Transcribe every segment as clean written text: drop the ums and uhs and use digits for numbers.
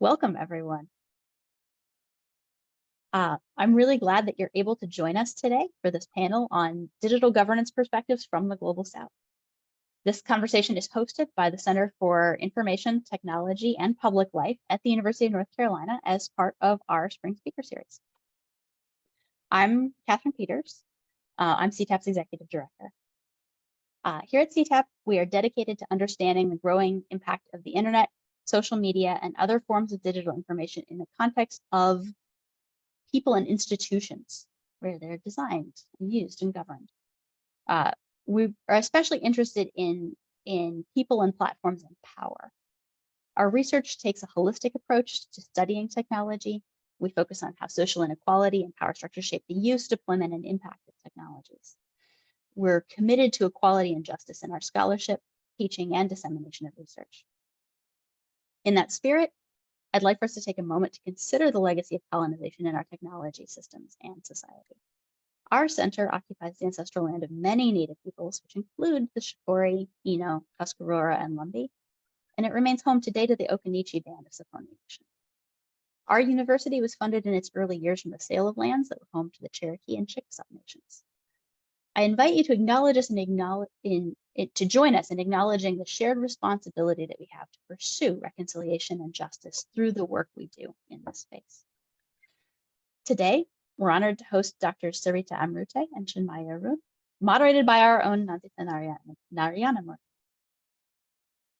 Welcome, everyone. I'm really glad that you're able to join us today for this panel on digital governance perspectives from the Global South. This conversation is hosted by the Center for Information Technology and Public Life at the University of North Carolina as part of our Spring Speaker Series. I'm Catherine Peters. I'm CTAP's Executive Director. Here at CTAP, we are dedicated to understanding the growing impact of the internet, social media, and other forms of digital information in the context of people and institutions where they're designed and used and governed. We are especially interested in people and platforms and power. Our research takes a holistic approach to studying technology. We focus on how social inequality and power structures shape the use, deployment, and impact of technologies. We're committed to equality and justice in our scholarship, teaching, and dissemination of research. In that spirit, I'd like for us to take a moment to consider the legacy of colonization in our technology systems and society. Our center occupies the ancestral land of many Native peoples, which include the Shakori, Ino, Tuscarora, and Lumbee, and it remains home today to the Occaneechi Band of Saponi Nation. Our university was funded in its early years from the sale of lands that were home to the Cherokee and Chickasaw nations. I invite you to acknowledge us to join us in acknowledging the shared responsibility that we have to pursue reconciliation and justice through the work we do in this space. Today, we're honored to host Dr. Sareeta Amrute and Chinmayi Arun, moderated by our own Nanditha Narayanamoorthy.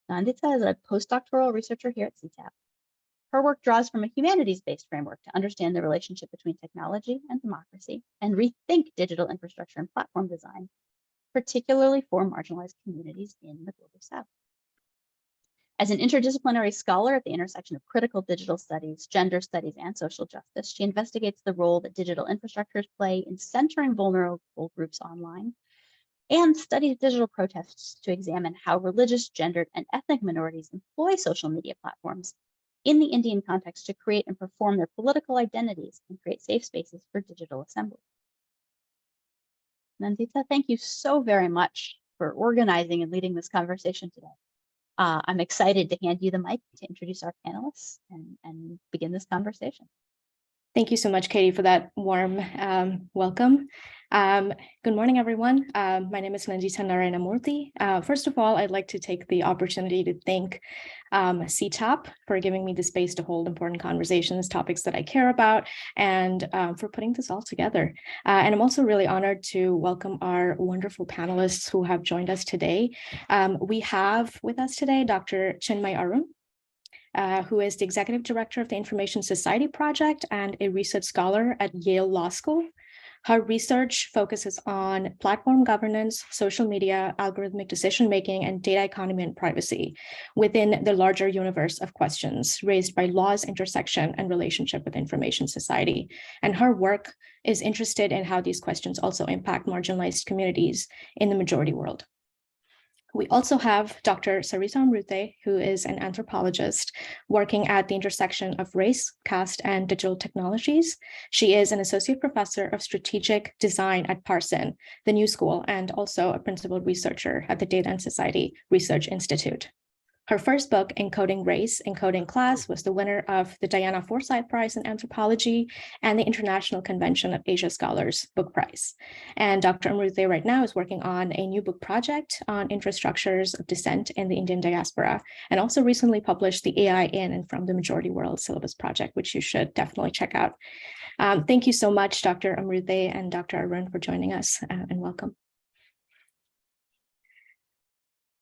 Nanditha is a postdoctoral researcher here at CTAP. Her work draws from a humanities-based framework to understand the relationship between technology and democracy and rethink digital infrastructure and platform design, particularly for marginalized communities in the Global South. As an interdisciplinary scholar at the intersection of critical digital studies, gender studies, and social justice, she investigates the role that digital infrastructures play in centering vulnerable groups online and studies digital protests to examine how religious, gendered, and ethnic minorities employ social media platforms in the Indian context to create and perform their political identities and create safe spaces for digital assembly. Nanditha, thank you so very much for organizing and leading this conversation today. I'm excited to hand you the mic to introduce our panelists and begin this conversation. Thank you so much, Katie, for that warm welcome. Good morning, everyone. My name is Nanditha Narayanamoorthy. First of all, I'd like to take the opportunity to thank CTAP for giving me the space to hold important conversations, topics that I care about, and for putting this all together. And I'm also really honored to welcome our wonderful panelists who have joined us today. We have with us today Dr. Chinmayi Arun, who is the Executive Director of the Information Society Project and a research scholar at Yale Law School. Her research focuses on platform governance, social media, algorithmic decision-making, and data economy and privacy within the larger universe of questions raised by law's intersection and relationship with information society. And her work is interested in how these questions also impact marginalized communities in the majority world. We also have Dr. Sareeta Amrute, who is an anthropologist working at the intersection of race, caste, and digital technologies. She is an associate professor of strategic design at Parson, the New School, and also a principal researcher at the Data and Society Research Institute. Her first book, Encoding Race Encoding Class, was the winner of the Diana Forsythe Prize in Anthropology and the International Convention of Asia Scholars Book Prize. And Dr. Amrute right now is working on a new book project on infrastructures of dissent in the Indian diaspora, and also recently published the AI in and from the Majority World Syllabus project, which you should definitely check out. Thank you so much, Dr. Amrute and Dr. Arun, for joining us, and welcome.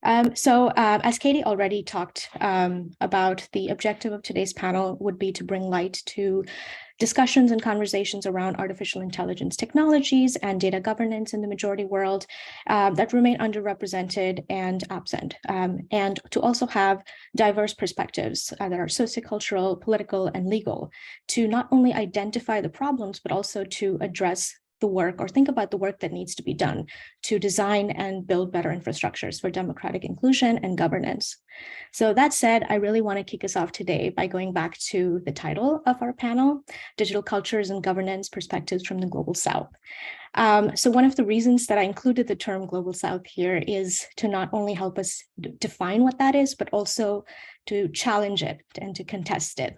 As Katie already talked about, the objective of today's panel would be to bring light to discussions and conversations around artificial intelligence technologies and data governance in the majority world that remain underrepresented and absent, and to also have diverse perspectives that are sociocultural, political, and legal to not only identify the problems, but also to address the work or think about the work that needs to be done to design and build better infrastructures for democratic inclusion and governance. So that said, I really want to kick us off today by going back to the title of our panel, Digital Cultures and Governance Perspectives from the Global South. So one of the reasons that I included the term Global South here is to not only help us define what that is, but also to challenge it and to contest it.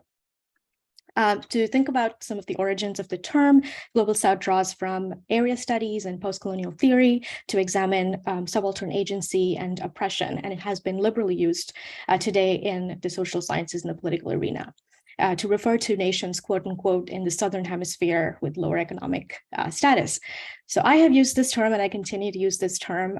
To think about some of the origins of the term, Global South draws from area studies and post-colonial theory to examine subaltern agency and oppression, and it has been liberally used today in the social sciences and the political arena. To refer to nations, quote unquote, in the Southern Hemisphere with lower economic status. So I have used this term and I continue to use this term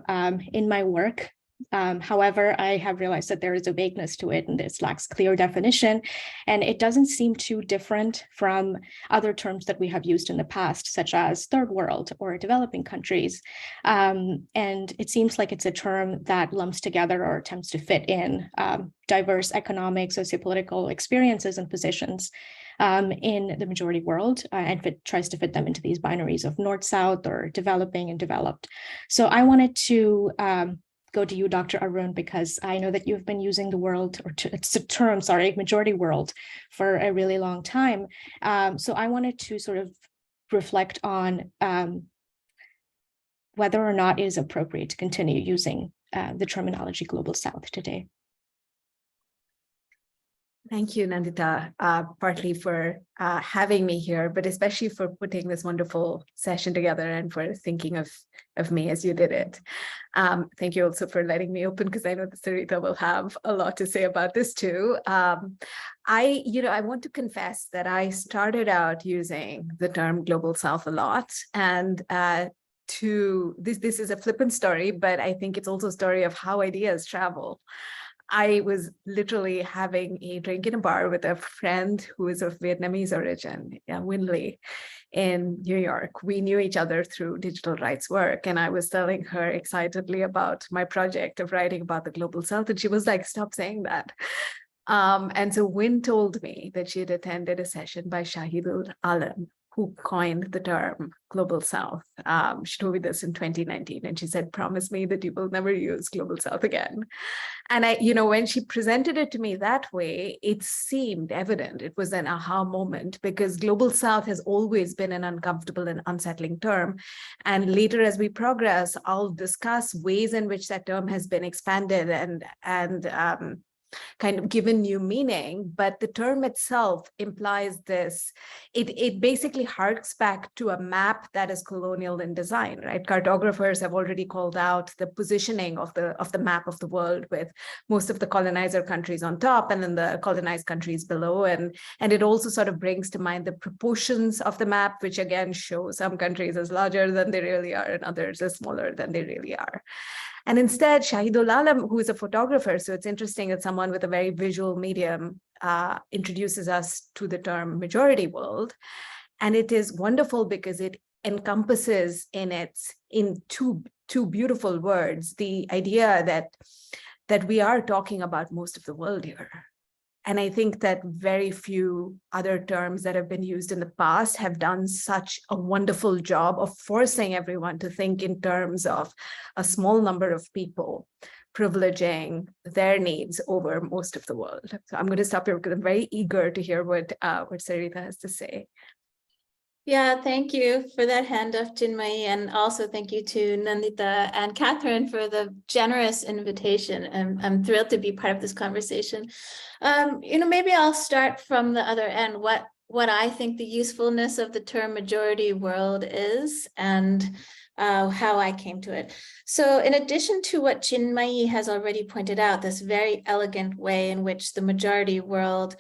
in my work. However, I have realized that there is a vagueness to it and this lacks clear definition, and it doesn't seem too different from other terms that we have used in the past, such as third world or developing countries. And it seems like it's a term that lumps together or attempts to fit in diverse economic, sociopolitical experiences and positions in the majority world, and tries to fit them into these binaries of north-south or developing and developed. So I wanted to go to you, Dr. Arun, because I know that you've been using the majority world for a really long time. So I wanted to sort of reflect on whether or not it is appropriate to continue using the terminology Global South today. Thank you, Nanditha, partly for having me here, but especially for putting this wonderful session together and for thinking of me as you did it. Thank you also for letting me open, because I know that Sareeta will have a lot to say about this too. I want to confess that I started out using the term Global South a lot, and this is a flippant story, but I think it's also a story of how ideas travel. I was literally having a drink in a bar with a friend who is of Vietnamese origin, Winley, in New York. We knew each other through digital rights work, and I was telling her excitedly about my project of writing about the Global South, and she was like, "Stop saying that." And so Win told me that she had attended a session by Shahidul Alam, who coined the term Global South. She told me this in 2019, and she said, "Promise me that you will never use Global South again." And when she presented it to me that way, it seemed evident. It was an aha moment, because Global South has always been an uncomfortable and unsettling term. And later, as we progress, I'll discuss ways in which that term has been expanded and kind of given new meaning, but the term itself implies this. It basically harks back to a map that is colonial in design, right? Cartographers have already called out the positioning of the map of the world, with most of the colonizer countries on top and then the colonized countries below. And it also sort of brings to mind the proportions of the map, which again show some countries as larger than they really are and others as smaller than they really are. And instead, Shahidul Alam, who is a photographer, so it's interesting that someone with a very visual medium introduces us to the term majority world. And it is wonderful because it encompasses in two beautiful words the idea that we are talking about most of the world here. And I think that very few other terms that have been used in the past have done such a wonderful job of forcing everyone to think in terms of a small number of people privileging their needs over most of the world. So I'm going to stop here because I'm very eager to hear what Sareeta has to say. Yeah, thank you for that hand up, Chinmayi, and also thank you to Nanditha and Catherine for the generous invitation. I'm thrilled to be part of this conversation. Maybe I'll start from the other end, what I think the usefulness of the term majority world is, and how I came to it. So in addition to what Chinmayi has already pointed out, this very elegant way in which the majority world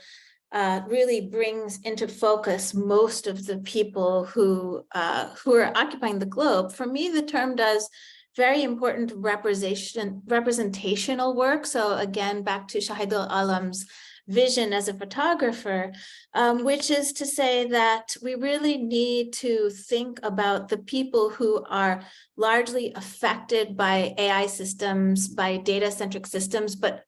really brings into focus most of the people who are occupying the globe. For me, the term does very important representational work. So again, back to Shahidul Alam's vision as a photographer, which is to say that we really need to think about the people who are largely affected by AI systems, by data-centric systems, but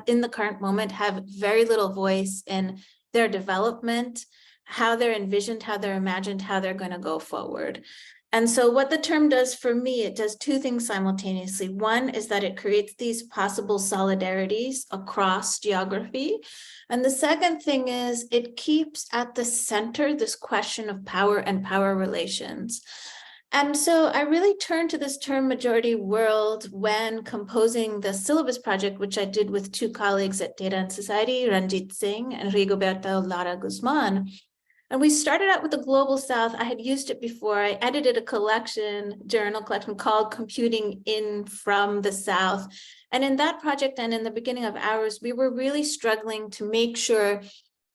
in the current moment have very little voice in their development, how they're envisioned, how they're imagined, how they're going to go forward. And so what the term does for me, it does two things simultaneously. One is that it creates these possible solidarities across geography. And the second thing is it keeps at the center this question of power and power relations. And so I really turned to this term majority world when composing the syllabus project, which I did with two colleagues at Data and Society, Ranjit Singh and Rigoberta Lara Guzman. And we started out with the Global South. I had used it before. I edited a journal collection called Computing in from the South. And in that project and in the beginning of ours, we were really struggling to make sure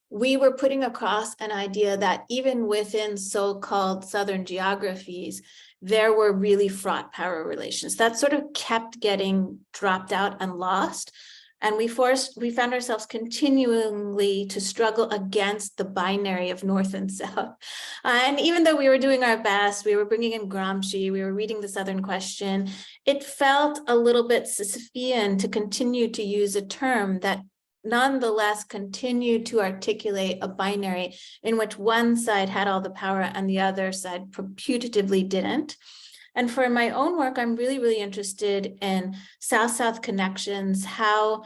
we were putting across an idea that even within so-called Southern geographies, there were really fraught power relations that sort of kept getting dropped out and lost. And we found ourselves continually to struggle against the binary of North and South. And even though we were doing our best, we were bringing in Gramsci, we were reading the Southern Question, it felt a little bit Sisyphean to continue to use a term that nonetheless continued to articulate a binary in which one side had all the power and the other side putatively didn't. And for my own work, I'm really, really interested in South-South connections, how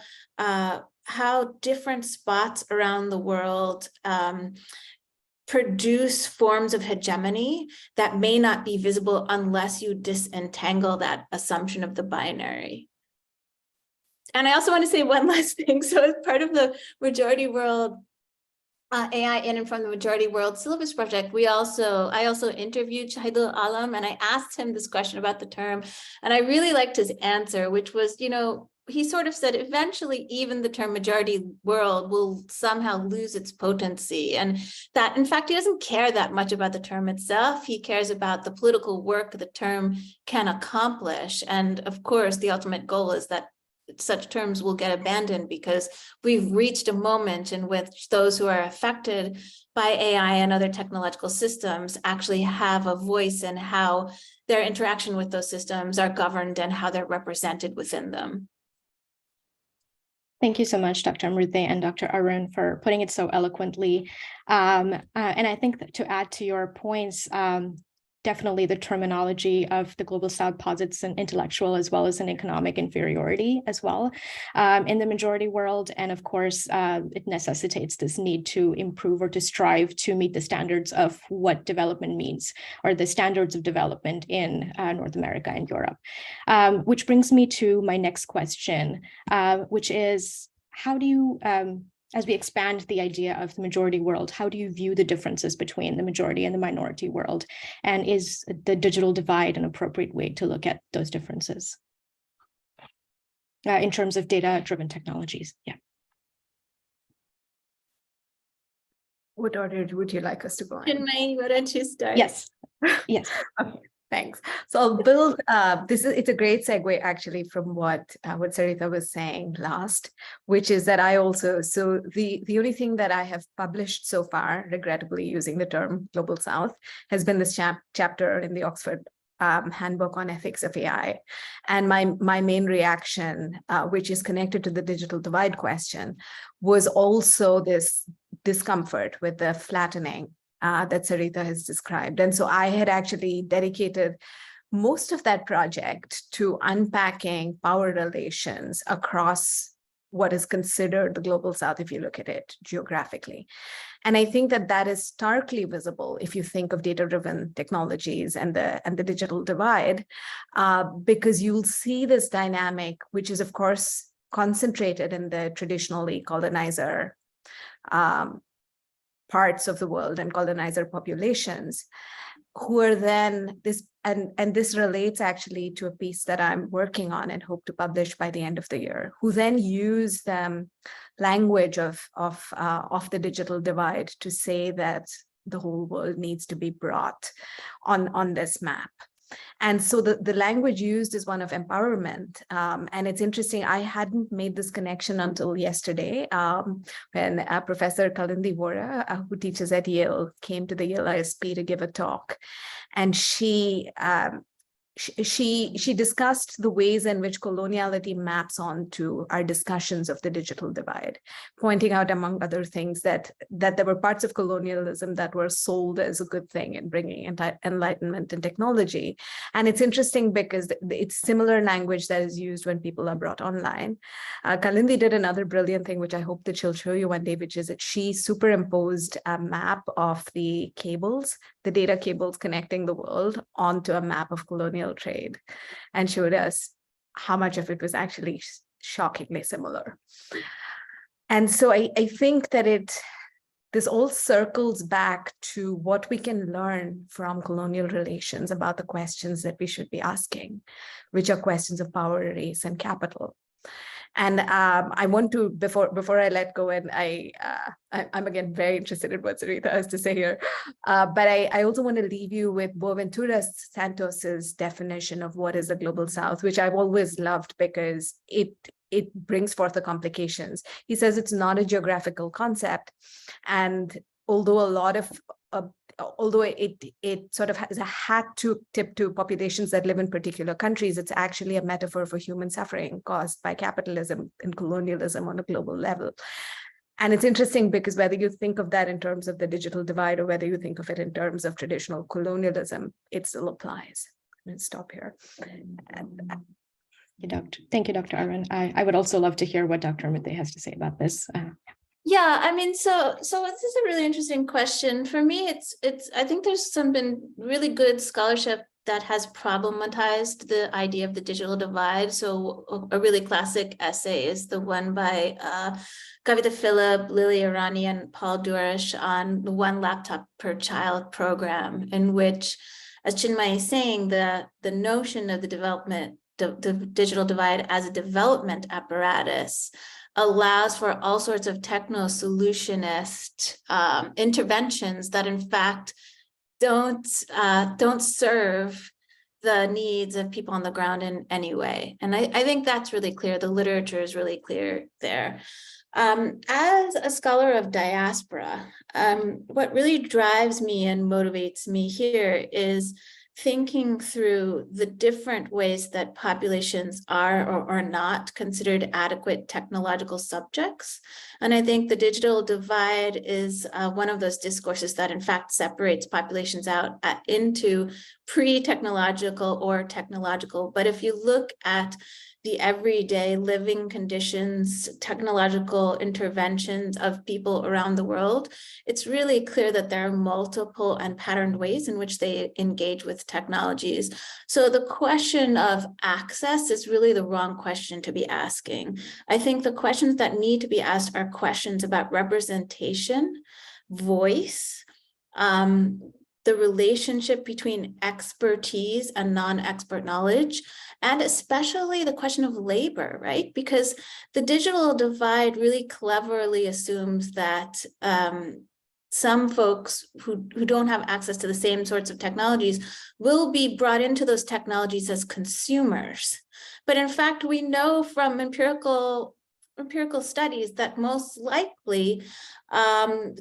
different spots around the world produce forms of hegemony that may not be visible unless you disentangle that assumption of the binary. And I also want to say one last thing. So as part of the Majority World AI in and from the Majority World Syllabus project, I also interviewed Shahidul Alam, and I asked him this question about the term, and I really liked his answer, which was, he sort of said, eventually even the term majority world will somehow lose its potency, and that in fact, he doesn't care that much about the term itself. He cares about the political work the term can accomplish. And of course, the ultimate goal is that such terms will get abandoned because we've reached a moment in which those who are affected by AI and other technological systems actually have a voice in how their interaction with those systems are governed and how they're represented within them. Thank you so much, Dr. Amrute and Dr. Arun, for putting it so eloquently. And I think that to add to your points, definitely the terminology of the Global South posits an intellectual as well as an economic inferiority as well in the majority world. And of course, it necessitates this need to improve or to strive to meet the standards of what development means, or the standards of development in North America and Europe. Which brings me to my next question, which is, how do you, as we expand the idea of the majority world, how do you view the differences between the majority and the minority world? And is the digital divide an appropriate way to look at those differences in terms of data-driven technologies? Yeah. What order would you like us to go in? Chinmayi, why don't you start? Yes. Yes. Okay. Thanks. So I'll build, it's a great segue actually from what Sareeta was saying last, which is that I also, so the only thing that I have published so far, regrettably using the term Global South, has been this chapter in the Oxford Handbook on Ethics of AI. And my main reaction, which is connected to the digital divide question, was also this discomfort with the flattening that Sareeta has described. And so I had actually dedicated most of that project to unpacking power relations across what is considered the Global South, if you look at it geographically. And I think that that is starkly visible if you think of data-driven technologies and the digital divide, because you'll see this dynamic, which is of course concentrated in the traditionally colonizer parts of the world and colonizer populations, who are then this, and this relates actually to a piece that I'm working on and hope to publish by the end of the year, who then use the language of the digital divide to say that the whole world needs to be brought on this map. And so the language used is one of empowerment. And it's interesting, I hadn't made this connection until yesterday when Professor Kalindi Vora, who teaches at Yale, came to the Yale ISP to give a talk. And she discussed the ways in which coloniality maps onto our discussions of the digital divide, pointing out, among other things, that there were parts of colonialism that were sold as a good thing in bringing enlightenment and technology. And it's interesting because it's similar language that is used when people are brought online. Kalindi did another brilliant thing, which I hope that she'll show you one day, which is that she superimposed a map of the cables, the data cables connecting the world, onto a map of colonial trade, and showed us how much of it was actually shockingly similar. And so I think that this all circles back to what we can learn from colonial relations about the questions that we should be asking, which are questions of power, race, and capital. And I want to, before I let go, and I'm again very interested in what Sareeta has to say here, but I also want to leave you with Boaventura Santos's definition of what is the global South, which I've always loved because it brings forth the complications. He says it's not a geographical concept, and although although it sort of has a hat to tip to populations that live in particular countries, it's actually a metaphor for human suffering caused by capitalism and colonialism on a global level. And it's interesting because whether you think of that in terms of the digital divide or whether you think of it in terms of traditional colonialism, it still applies. I'm going to stop here. Thank you, Dr. Arun. I would also love to hear what Dr. Amrute has to say about this. Yeah, I mean, so this is a really interesting question. For me, I think there's been really good scholarship that has problematized the idea of the digital divide. So a really classic essay is the one by Kavita Philip, Lily Irani, and Paul Durish on the One Laptop Per Child program, in which, as Chinmayi is saying, the notion of the digital divide as a development apparatus allows for all sorts of techno-solutionist interventions that in fact don't serve the needs of people on the ground in any way. And I think that's really clear. The literature is really clear there. As a scholar of diaspora, what really drives me and motivates me here is thinking through the different ways that populations are or are not considered adequate technological subjects. And I think the digital divide is one of those discourses that in fact separates populations out into pre-technological or technological. But if you look at the everyday living conditions, technological interventions of people around the world, it's really clear that there are multiple and patterned ways in which they engage with technologies. So the question of access is really the wrong question to be asking. I think the questions that need to be asked are questions about representation, voice, the relationship between expertise and non-expert knowledge, and especially the question of labor, right? Because the digital divide really cleverly assumes that some folks who don't have access to the same sorts of technologies will be brought into those technologies as consumers. But in fact, we know from empirical studies that most likely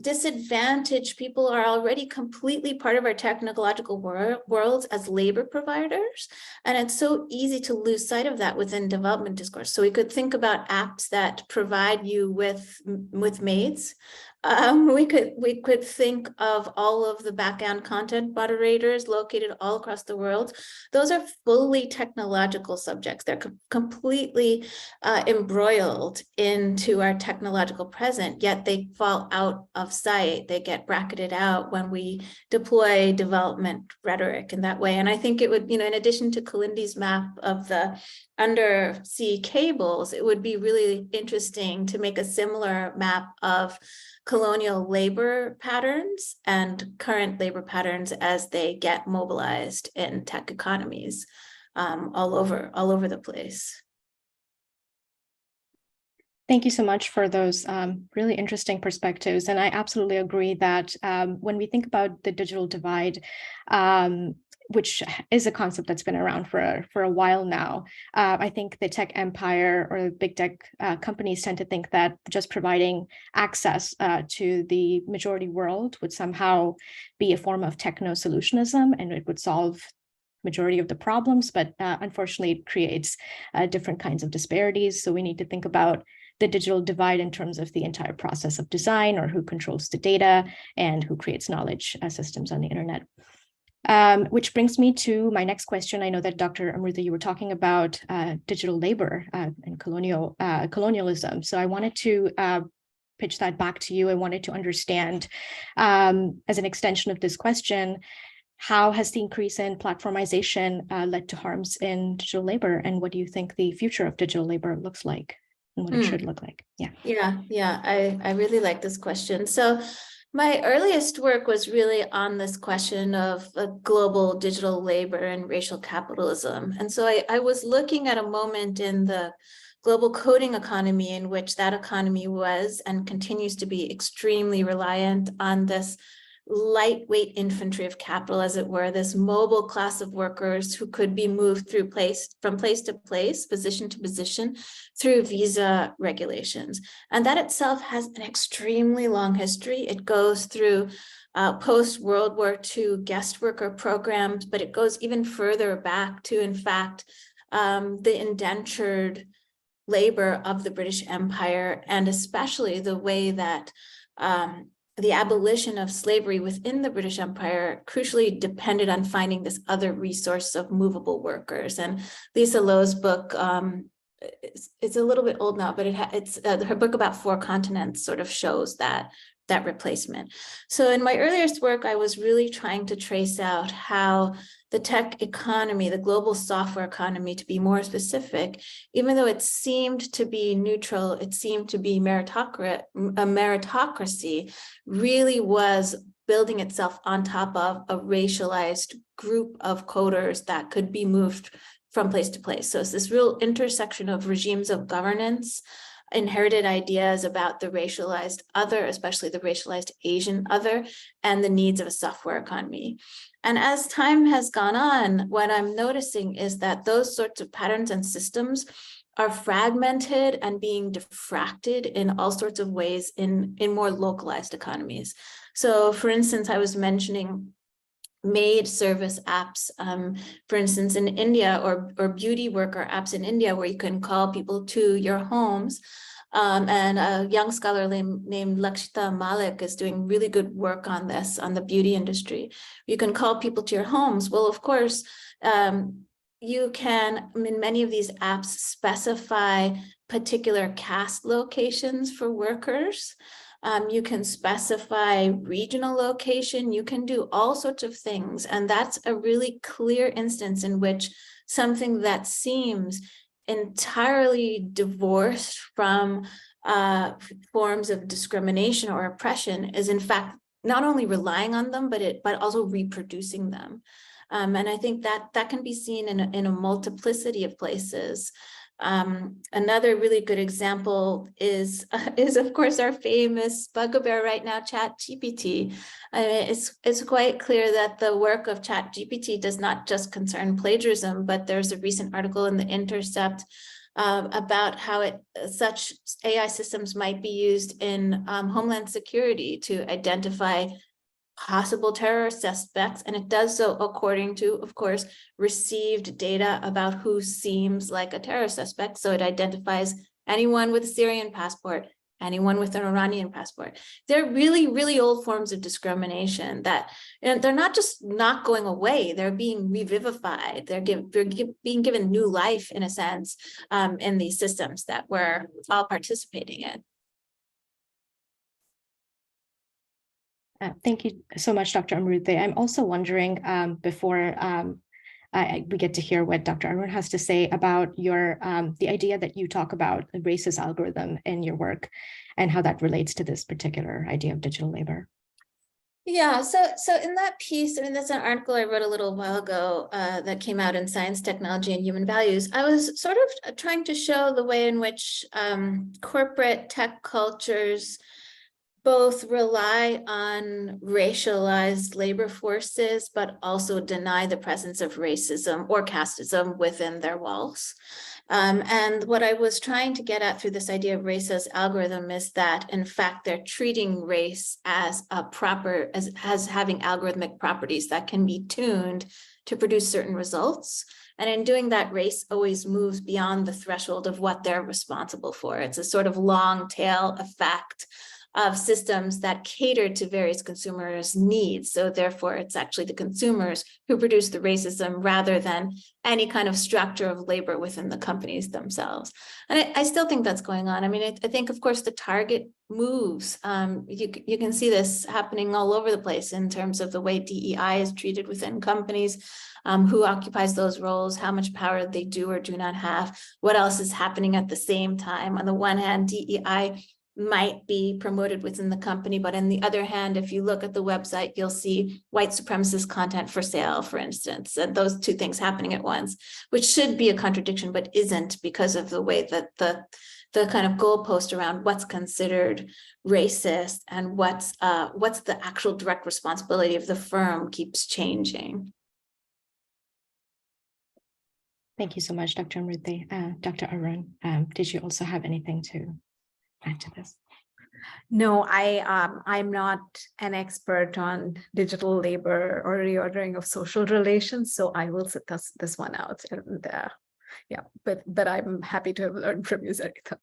disadvantaged people are already completely part of our technological worlds as labor providers. And it's so easy to lose sight of that within development discourse. So we could think about apps that provide you with maids. We could think of all of the backend content moderators located all across the world. Those are fully technological subjects. They're completely embroiled into our technological present, yet they fall out of sight. They get bracketed out when we deploy development rhetoric in that way. And I think it would, in addition to Kalindi's map of the undersea cables, it would be really interesting to make a similar map of colonial labor patterns and current labor patterns as they get mobilized in tech economies all over the place. Thank you so much for those really interesting perspectives. And I absolutely agree that when we think about the digital divide, which is a concept that's been around for a while now, I think the tech empire or big tech companies tend to think that just providing access to the majority world would somehow be a form of techno-solutionism, and it would solve majority of the problems, but unfortunately it creates different kinds of disparities. So we need to think about the digital divide in terms of the entire process of design, or who controls the data and who creates knowledge systems on the internet. Which brings me to my next question. I know that Dr. Amrute, you were talking about digital labor and colonialism. So I wanted to pitch that back to you. I wanted to understand, as an extension of this question, how has the increase in platformization led to harms in digital labor? And what do you think the future of digital labor looks like and what it should look like? Yeah. I really like this question. So My earliest work was really on this question of global digital labor and racial capitalism. And so I was looking at a moment in the global coding economy in which that economy was and continues to be extremely reliant on this lightweight infantry of capital, as it were, this mobile class of workers who could be moved from place to place, position to position, through visa regulations. And that itself has an extremely long history. It goes through post-World War II guest worker programs, but it goes even further back to, in fact, the indentured labor of the British Empire, and especially the way that the abolition of slavery within the British Empire crucially depended on finding this other resource of movable workers. And Lisa Lowe's book, it's a little bit old now, but it's her book about 4 continents sort of shows that replacement. So in my earliest work, I was really trying to trace out how the tech economy, the global software economy, to be more specific, even though it seemed to be neutral, it seemed to be a meritocracy, really was building itself on top of a racialized group of coders that could be moved from place to place. So it's this real intersection of regimes of governance, inherited ideas about the racialized other, especially the racialized Asian other, and the needs of a software economy. And as time has gone on, what I'm noticing is that those sorts of patterns and systems are fragmented and being diffracted in all sorts of ways in more localized economies. So for instance, I was mentioning maid service apps, for instance, in India, or beauty worker apps in India, where you can call people to your homes. And a young scholar named Lakshita Malik is doing really good work on this, on the beauty industry. You can call people to your homes. Well, of course, you can, in many of these apps, specify particular caste locations for workers. You can specify regional location, you can do all sorts of things. And that's a really clear instance in which something that seems entirely divorced from forms of discrimination or oppression is in fact not only relying on them, but also reproducing them. And I think that can be seen in a multiplicity of places. Another really good example is of course our famous bugbear right now, ChatGPT. It's quite clear that the work of ChatGPT does not just concern plagiarism, but there's a recent article in The Intercept about how such AI systems might be used in Homeland Security to identify possible terror suspects, and it does so according to, of course, received data about who seems like a terror suspect. So it identifies anyone with a Syrian passport, anyone with an Iranian passport. They're really, really old forms of discrimination that, and they're not just not going away, they're being revivified. They're being given new life, in a sense, in these systems that we're all participating in. Thank you so much, Dr. Amrute. I'm also wondering, before we get to hear what Dr. Arun has to say about your the idea that you talk about a racist algorithm in your work and how that relates to this particular idea of digital labor. Yeah, so in that piece, I mean, that's an article I wrote a little while ago that came out in Science, Technology, and Human Values. I was sort of trying to show the way in which corporate tech cultures both rely on racialized labor forces, but also deny the presence of racism or casteism within their walls. And what I was trying to get at through this idea of race as algorithm is that, in fact, they're treating race as as having algorithmic properties that can be tuned to produce certain results. And in doing that, race always moves beyond the threshold of what they're responsible for. It's a sort of long tail effect of systems that cater to various consumers' needs. So therefore, it's actually the consumers who produce the racism rather than any kind of structure of labor within the companies themselves. And I still think that's going on. I mean, I think, of course, the target moves. You can see this happening all over the place in terms of the way DEI is treated within companies, who occupies those roles, how much power they do or do not have, what else is happening at the same time. On the one hand, DEI might be promoted within the company. But on the other hand, if you look at the website, you'll see white supremacist content for sale, for instance, and those two things happening at once, which should be a contradiction, but isn't, because of the way that the kind of goalpost around what's considered racist and what's the actual direct responsibility of the firm keeps changing. Thank you so much, Dr. Amrute. Dr. Arun, did you also have anything to add to this? No, I'm not an expert on digital labor or reordering of social relations, so I will sit this one out. And yeah, but I'm happy to have learned from you, Sareeta.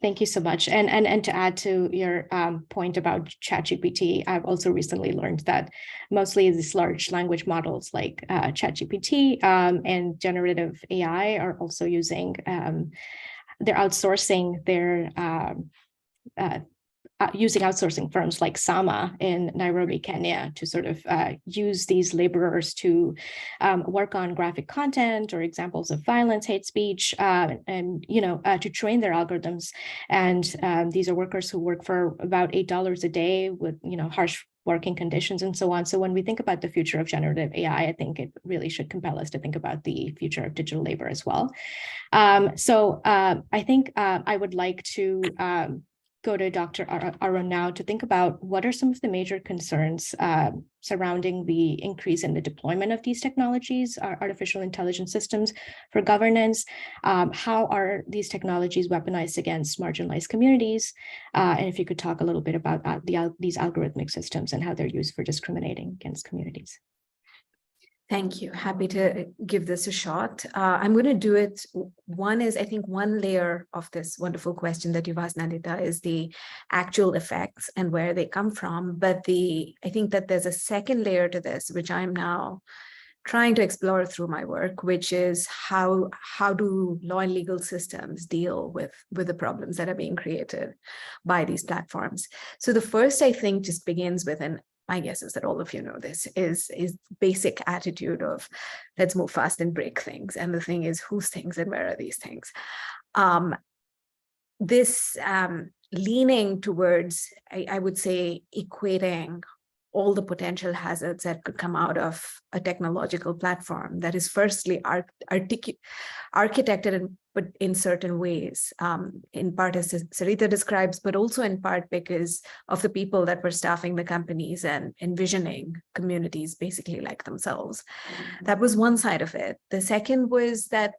Thank you so much. And to add to your point about ChatGPT, I've also recently learned that mostly these large language models like ChatGPT and generative AI are also using, they're outsourcing their using outsourcing firms like Sama in Nairobi, Kenya, to sort of use these laborers to work on graphic content or examples of violence, hate speech, and to train their algorithms. And these are workers who work for about $8 a day with harsh working conditions and so on. So when we think about the future of generative AI, I think it really should compel us to think about the future of digital labor as well. So I think I would like to go to Dr. Arun now to think about what are some of the major concerns surrounding the increase in the deployment of these technologies, artificial intelligence systems for governance. How are these technologies weaponized against marginalized communities? And if you could talk a little bit about these algorithmic systems and how they're used for discriminating against communities. Thank you. Happy to give this a shot. I'm going to do it. One is, I think, one layer of this wonderful question that you've asked, Nanditha, is the actual effects and where they come from. But I think that there's a second layer to this, which I'm now trying to explore through my work, which is how do law and legal systems deal with the problems that are being created by these platforms. So the first, I think, just begins with my guess is that all of you know this, is basic attitude of let's move fast and break things. And the thing is, whose things and where are these things? This leaning towards, I would say, equating all the potential hazards that could come out of a technological platform that is firstly architected in certain ways, in part as Sareeta describes, but also in part because of the people that were staffing the companies and envisioning communities basically like themselves. That was one side of it. The second was that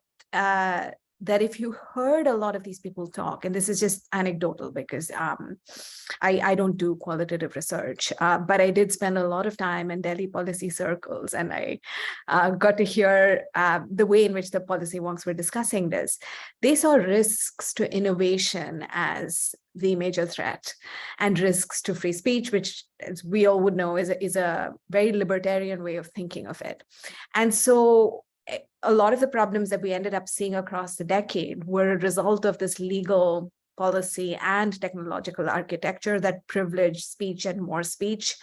if you heard a lot of these people talk, and this is just anecdotal because I don't do qualitative research, but I did spend a lot of time in Delhi policy circles, and I got to hear the way in which the policy wonks were discussing this. They saw risks to innovation as the major threat, and risks to free speech, which, as we all would know, is a very libertarian way of thinking of it. And so a lot of the problems that we ended up seeing across the decade were a result of this legal policy and technological architecture that privileged speech and more speech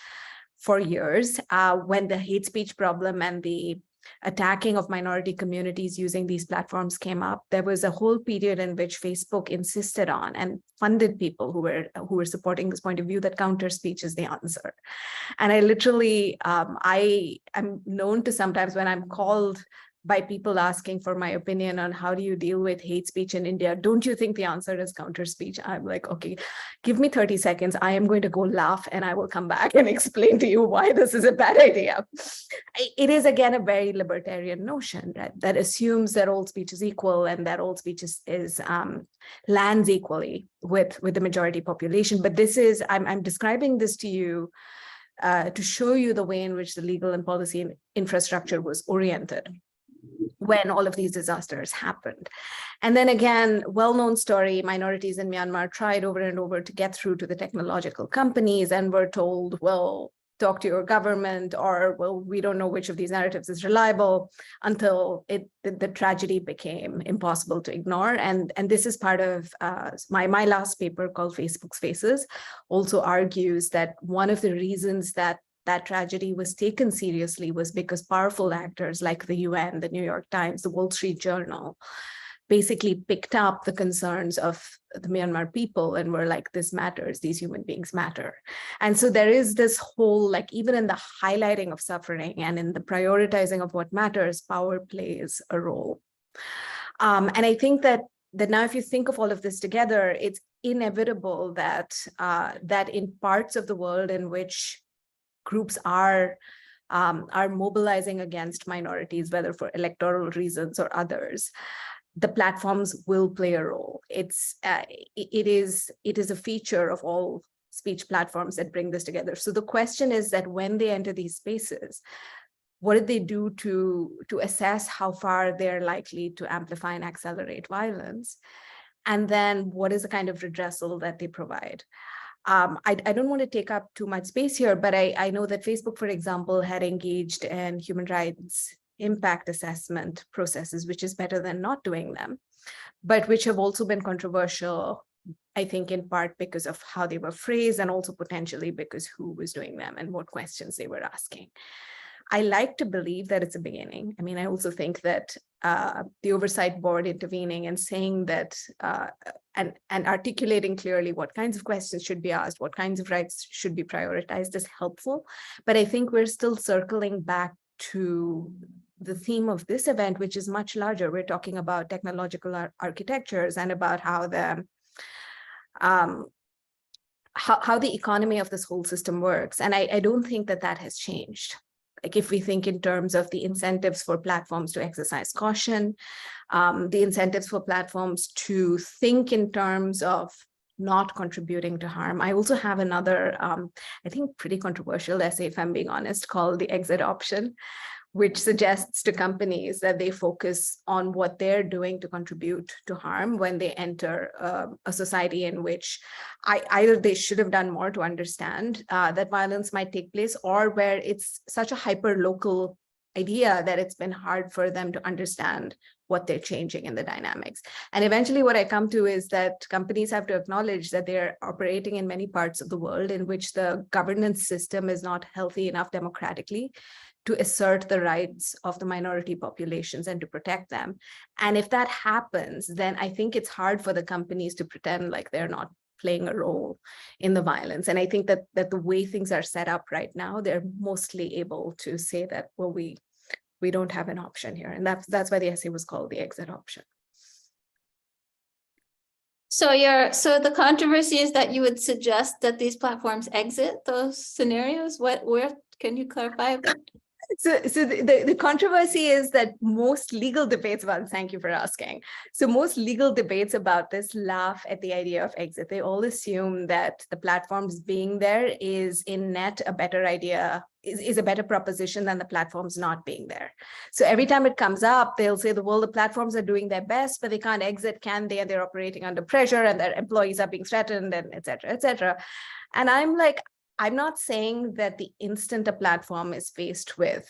for years. When the hate speech problem and the attacking of minority communities using these platforms came up, there was a whole period in which Facebook insisted on and funded people who were supporting this point of view that counter speech is the answer. And I literally, I am known to sometimes, when I'm called by people asking for my opinion on how do you deal with hate speech in India, don't you think the answer is counter speech? I'm like, okay, give me 30 seconds. I am going to go laugh and I will come back and explain to you why this is a bad idea. It is, again, a very libertarian notion, right, that assumes that all speech is equal and that all speech is lands equally with the majority population. But this is, I'm describing this to you to show you the way in which the legal and policy infrastructure was oriented when all of these disasters happened. And then again, well-known story, minorities in Myanmar tried over and over to get through to the technological companies and were told, well, talk to your government, or, well, we don't know which of these narratives is reliable, until the tragedy became impossible to ignore. And this is part of my last paper called Facebook's Faces, also argues that one of the reasons that tragedy was taken seriously was because powerful actors like the UN, the New York Times, the Wall Street Journal basically picked up the concerns of the Myanmar people and were like, this matters, these human beings matter. And so there is this whole, like, even in the highlighting of suffering and in the prioritizing of what matters, power plays a role. And I think that now if you think of all of this together, it's inevitable that that in parts of the world in which groups are mobilizing against minorities, whether for electoral reasons or others, the platforms will play a role. It is a feature of all speech platforms that bring this together. So the question is that when they enter these spaces, what did they do to assess how far they're likely to amplify and accelerate violence? And then what is the kind of redressal that they provide? I don't want to take up too much space here, but I know that Facebook, for example, had engaged in human rights impact assessment processes, which is better than not doing them, but which have also been controversial, I think, in part because of how they were phrased and also potentially because who was doing them and what questions they were asking. I like to believe that it's a beginning. I mean, I also think that the oversight board intervening and saying that and articulating clearly what kinds of questions should be asked, what kinds of rights should be prioritized is helpful. But I think we're still circling back to the theme of this event, which is much larger. We're talking about technological architectures and about how the economy of this whole system works. And I don't think that has changed. Like if we think in terms of the incentives for platforms to exercise caution, the incentives for platforms to think in terms of not contributing to harm. I also have another, I think, pretty controversial essay, if I'm being honest, called The Exit Option, which suggests to companies that they focus on what they're doing to contribute to harm when they enter a society in which either they should have done more to understand that violence might take place, or where it's such a hyper-local idea that it's been hard for them to understand what they're changing in the dynamics. And eventually what I come to is that companies have to acknowledge that they're operating in many parts of the world in which the governance system is not healthy enough democratically to assert the rights of the minority populations and to protect them. And if that happens, then I think it's hard for the companies to pretend like they're not playing a role in the violence. And I think that the way things are set up right now, they're mostly able to say that, well, we don't have an option here. And that's why the essay was called The Exit Option. So the controversy is that you would suggest that these platforms exit those scenarios. Where can you clarify a bit? So the controversy is that most legal debates about, thank you for asking. So most legal debates about this laugh at the idea of exit. They all assume that the platforms being there is in net a better idea, is a better proposition than the platforms not being there. So every time it comes up, they'll say, well, the platforms are doing their best, but they can't exit, can they? And they're operating under pressure and their employees are being threatened and et cetera, et cetera. And I'm like, I'm not saying that the instant a platform is faced with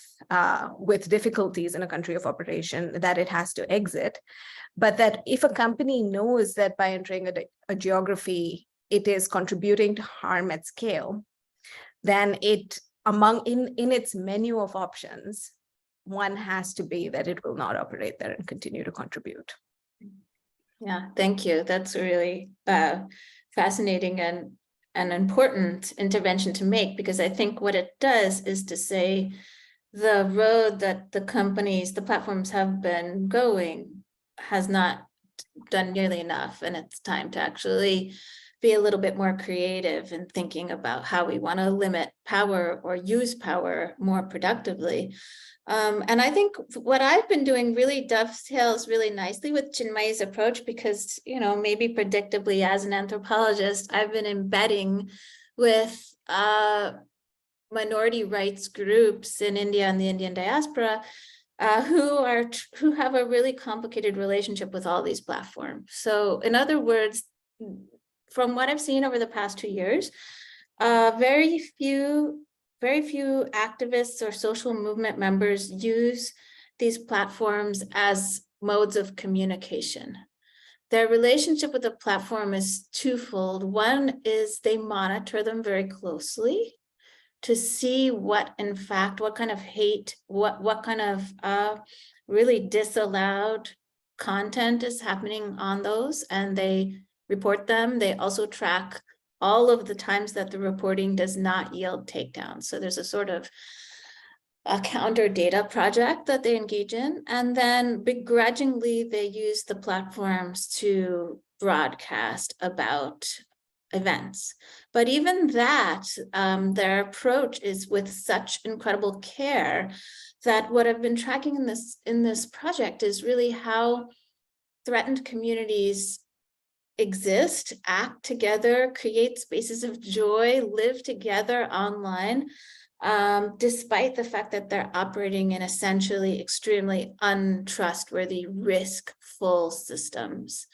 difficulties in a country of operation, that it has to exit, but that if a company knows that by entering a geography, it is contributing to harm at scale, then in its menu of options, one has to be that it will not operate there and continue to contribute. Yeah, thank you. That's really fascinating and an important intervention to make, because I think what it does is to say the road that the platforms have been going has not done nearly enough, and it's time to actually be a little bit more creative in thinking about how we want to limit power or use power more productively. And I think what I've been doing really dovetails really nicely with Chinmayi's approach, because, maybe predictably as an anthropologist, I've been embedding with minority rights groups in India and the Indian diaspora who have a really complicated relationship with all these platforms. So in other words, from what I've seen over the past 2 years, very few activists or social movement members use these platforms as modes of communication. Their relationship with the platform is twofold. One is they monitor them very closely to see what kind of hate, what kind of really disallowed content is happening on those, and they report them. They also track all of the times that the reporting does not yield takedowns. So there's a sort of a counter data project that they engage in. And then begrudgingly, they use the platforms to broadcast about events. But even that, their approach is with such incredible care that what I've been tracking in this project is really how threatened communities exist, act together, create spaces of joy, live together online, despite the fact that they're operating in essentially extremely untrustworthy, risk-full systems.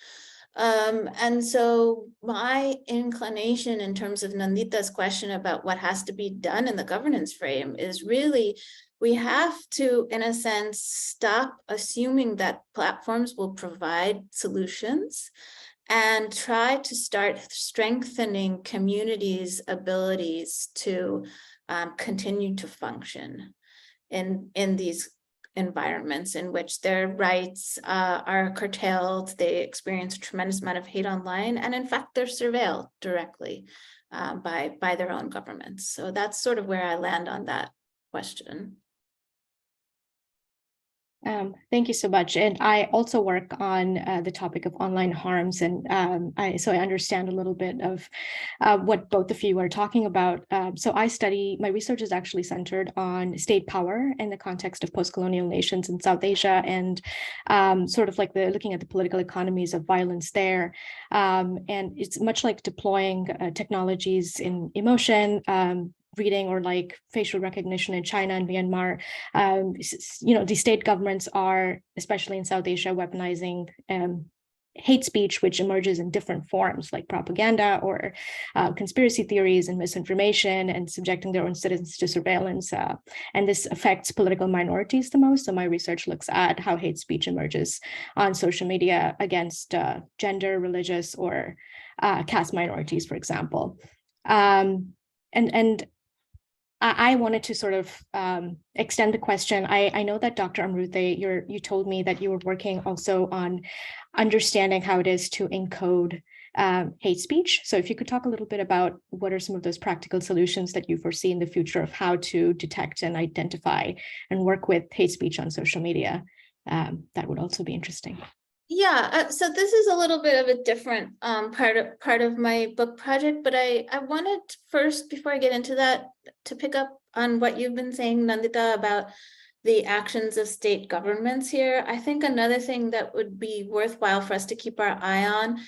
And so my inclination in terms of Nanditha's question about what has to be done in the governance frame is really, we have to, in a sense, stop assuming that platforms will provide solutions and try to start strengthening communities' abilities to continue to function in these environments in which their rights are curtailed. They experience a tremendous amount of hate online, and in fact, they're surveilled directly by their own governments. So that's sort of where I land on that question. Thank you so much. And I also work on the topic of online harms. And so I understand a little bit of what both of you are talking about. So my research is actually centered on state power in the context of post-colonial nations in South Asia, and sort of like looking at the political economies of violence there. And it's much like deploying technologies in emotion, reading or like facial recognition in China and Myanmar. The state governments are, especially in South Asia, weaponizing hate speech, which emerges in different forms like propaganda or conspiracy theories and misinformation, and subjecting their own citizens to surveillance. And this affects political minorities the most. So my research looks at how hate speech emerges on social media against gender, religious, or caste minorities, for example. And I wanted to sort of extend the question. I know that Dr. Amrute, you told me that you were working also on understanding how it is to encode hate speech. So if you could talk a little bit about what are some of those practical solutions that you foresee in the future of how to detect and identify and work with hate speech on social media, that would also be interesting. Yeah, so this is a little bit of a different part of my book project, but I wanted first, before I get into that, to pick up on what you've been saying, Nanditha, about the actions of state governments here. I think another thing that would be worthwhile for us to keep our eye on,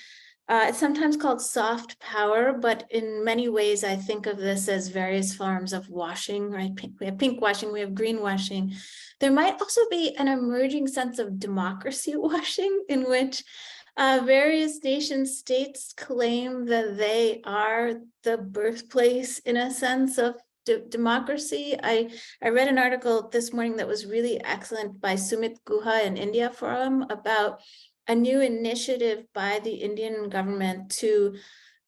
it's sometimes called soft power, but in many ways, I think of this as various forms of washing, right? We have pink washing, we have green washing. There might also be an emerging sense of democracy washing, in which various nation states claim that they are the birthplace, in a sense, of democracy. I read an article this morning that was really excellent by Sumit Guha in India Forum about a new initiative by the Indian government to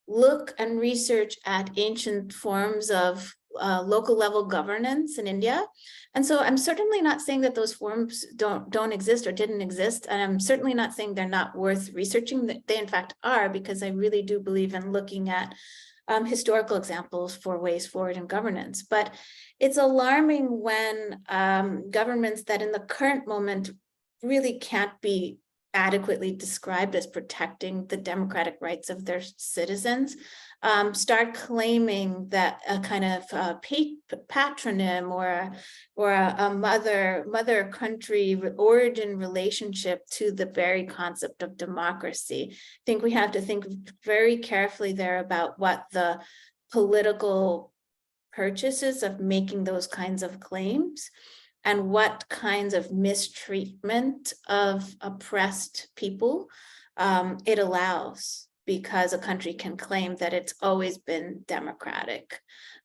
look and research at ancient forms of local level governance in India. And so I'm certainly not saying that those forms don't exist or didn't exist. And I'm certainly not saying they're not worth researching. They in fact are, because I really do believe in looking at historical examples for ways forward in governance. But it's alarming when governments that in the current moment really can't be adequately described as protecting the democratic rights of their citizens, start claiming that a kind of patronym or a mother country origin relationship to the very concept of democracy. I think we have to think very carefully there about what the political purchases of making those kinds of claims and what kinds of mistreatment of oppressed people it allows, because a country can claim that it's always been democratic.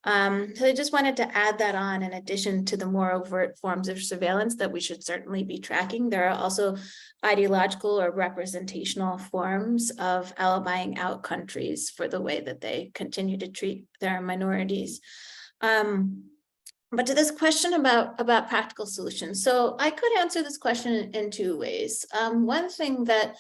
So I just wanted to add that on, in addition to the more overt forms of surveillance that we should certainly be tracking. There are also ideological or representational forms of alibying out countries for the way that they continue to treat their minorities. But to this question about practical solutions, so I could answer this question in two ways. One thing that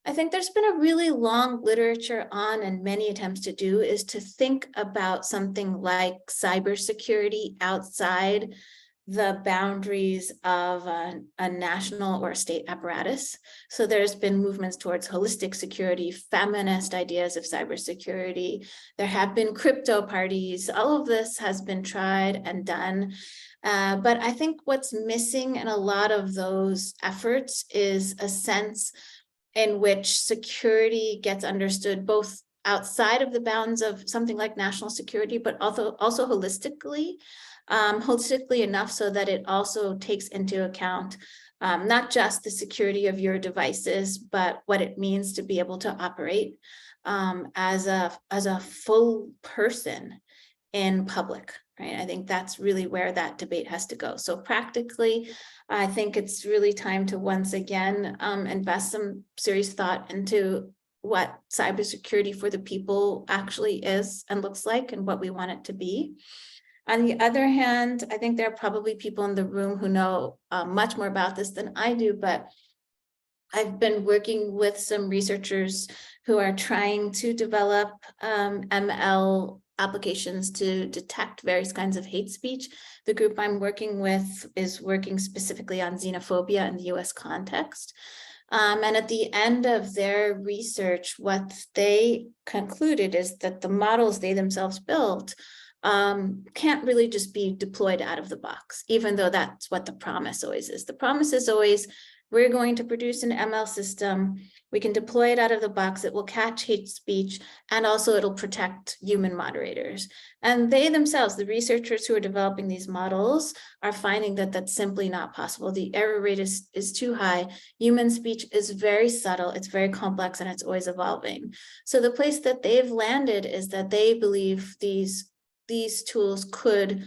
I think there's been a really long literature on and many attempts to do is to think about something like cybersecurity outside the boundaries of a national or state apparatus. So there's been movements towards holistic security, feminist ideas of cybersecurity. There have been crypto parties. All of this has been tried and done. But I think what's missing in a lot of those efforts is a sense in which security gets understood both outside of the bounds of something like national security, but also holistically enough so that it also takes into account not just the security of your devices, but what it means to be able to operate as a full person in public, right? I think that's really where that debate has to go. So practically, I think it's really time to once again invest some serious thought into what cybersecurity for the people actually is and looks like and what we want it to be. On the other hand, I think there are probably people in the room who know much more about this than I do, but I've been working with some researchers who are trying to develop ML applications to detect various kinds of hate speech. The group I'm working with is working specifically on xenophobia in the US context. And at the end of their research, what they concluded is that the models they themselves built can't really just be deployed out of the box, even though that's what the promise always is. The promise is always, we're going to produce an ML system, we can deploy it out of the box, it will catch hate speech, and also it'll protect human moderators. And they themselves, the researchers who are developing these models, are finding that that's simply not possible. The error rate is too high. Human speech is very subtle, it's very complex, and it's always evolving. So the place that they've landed is that they believe these tools could,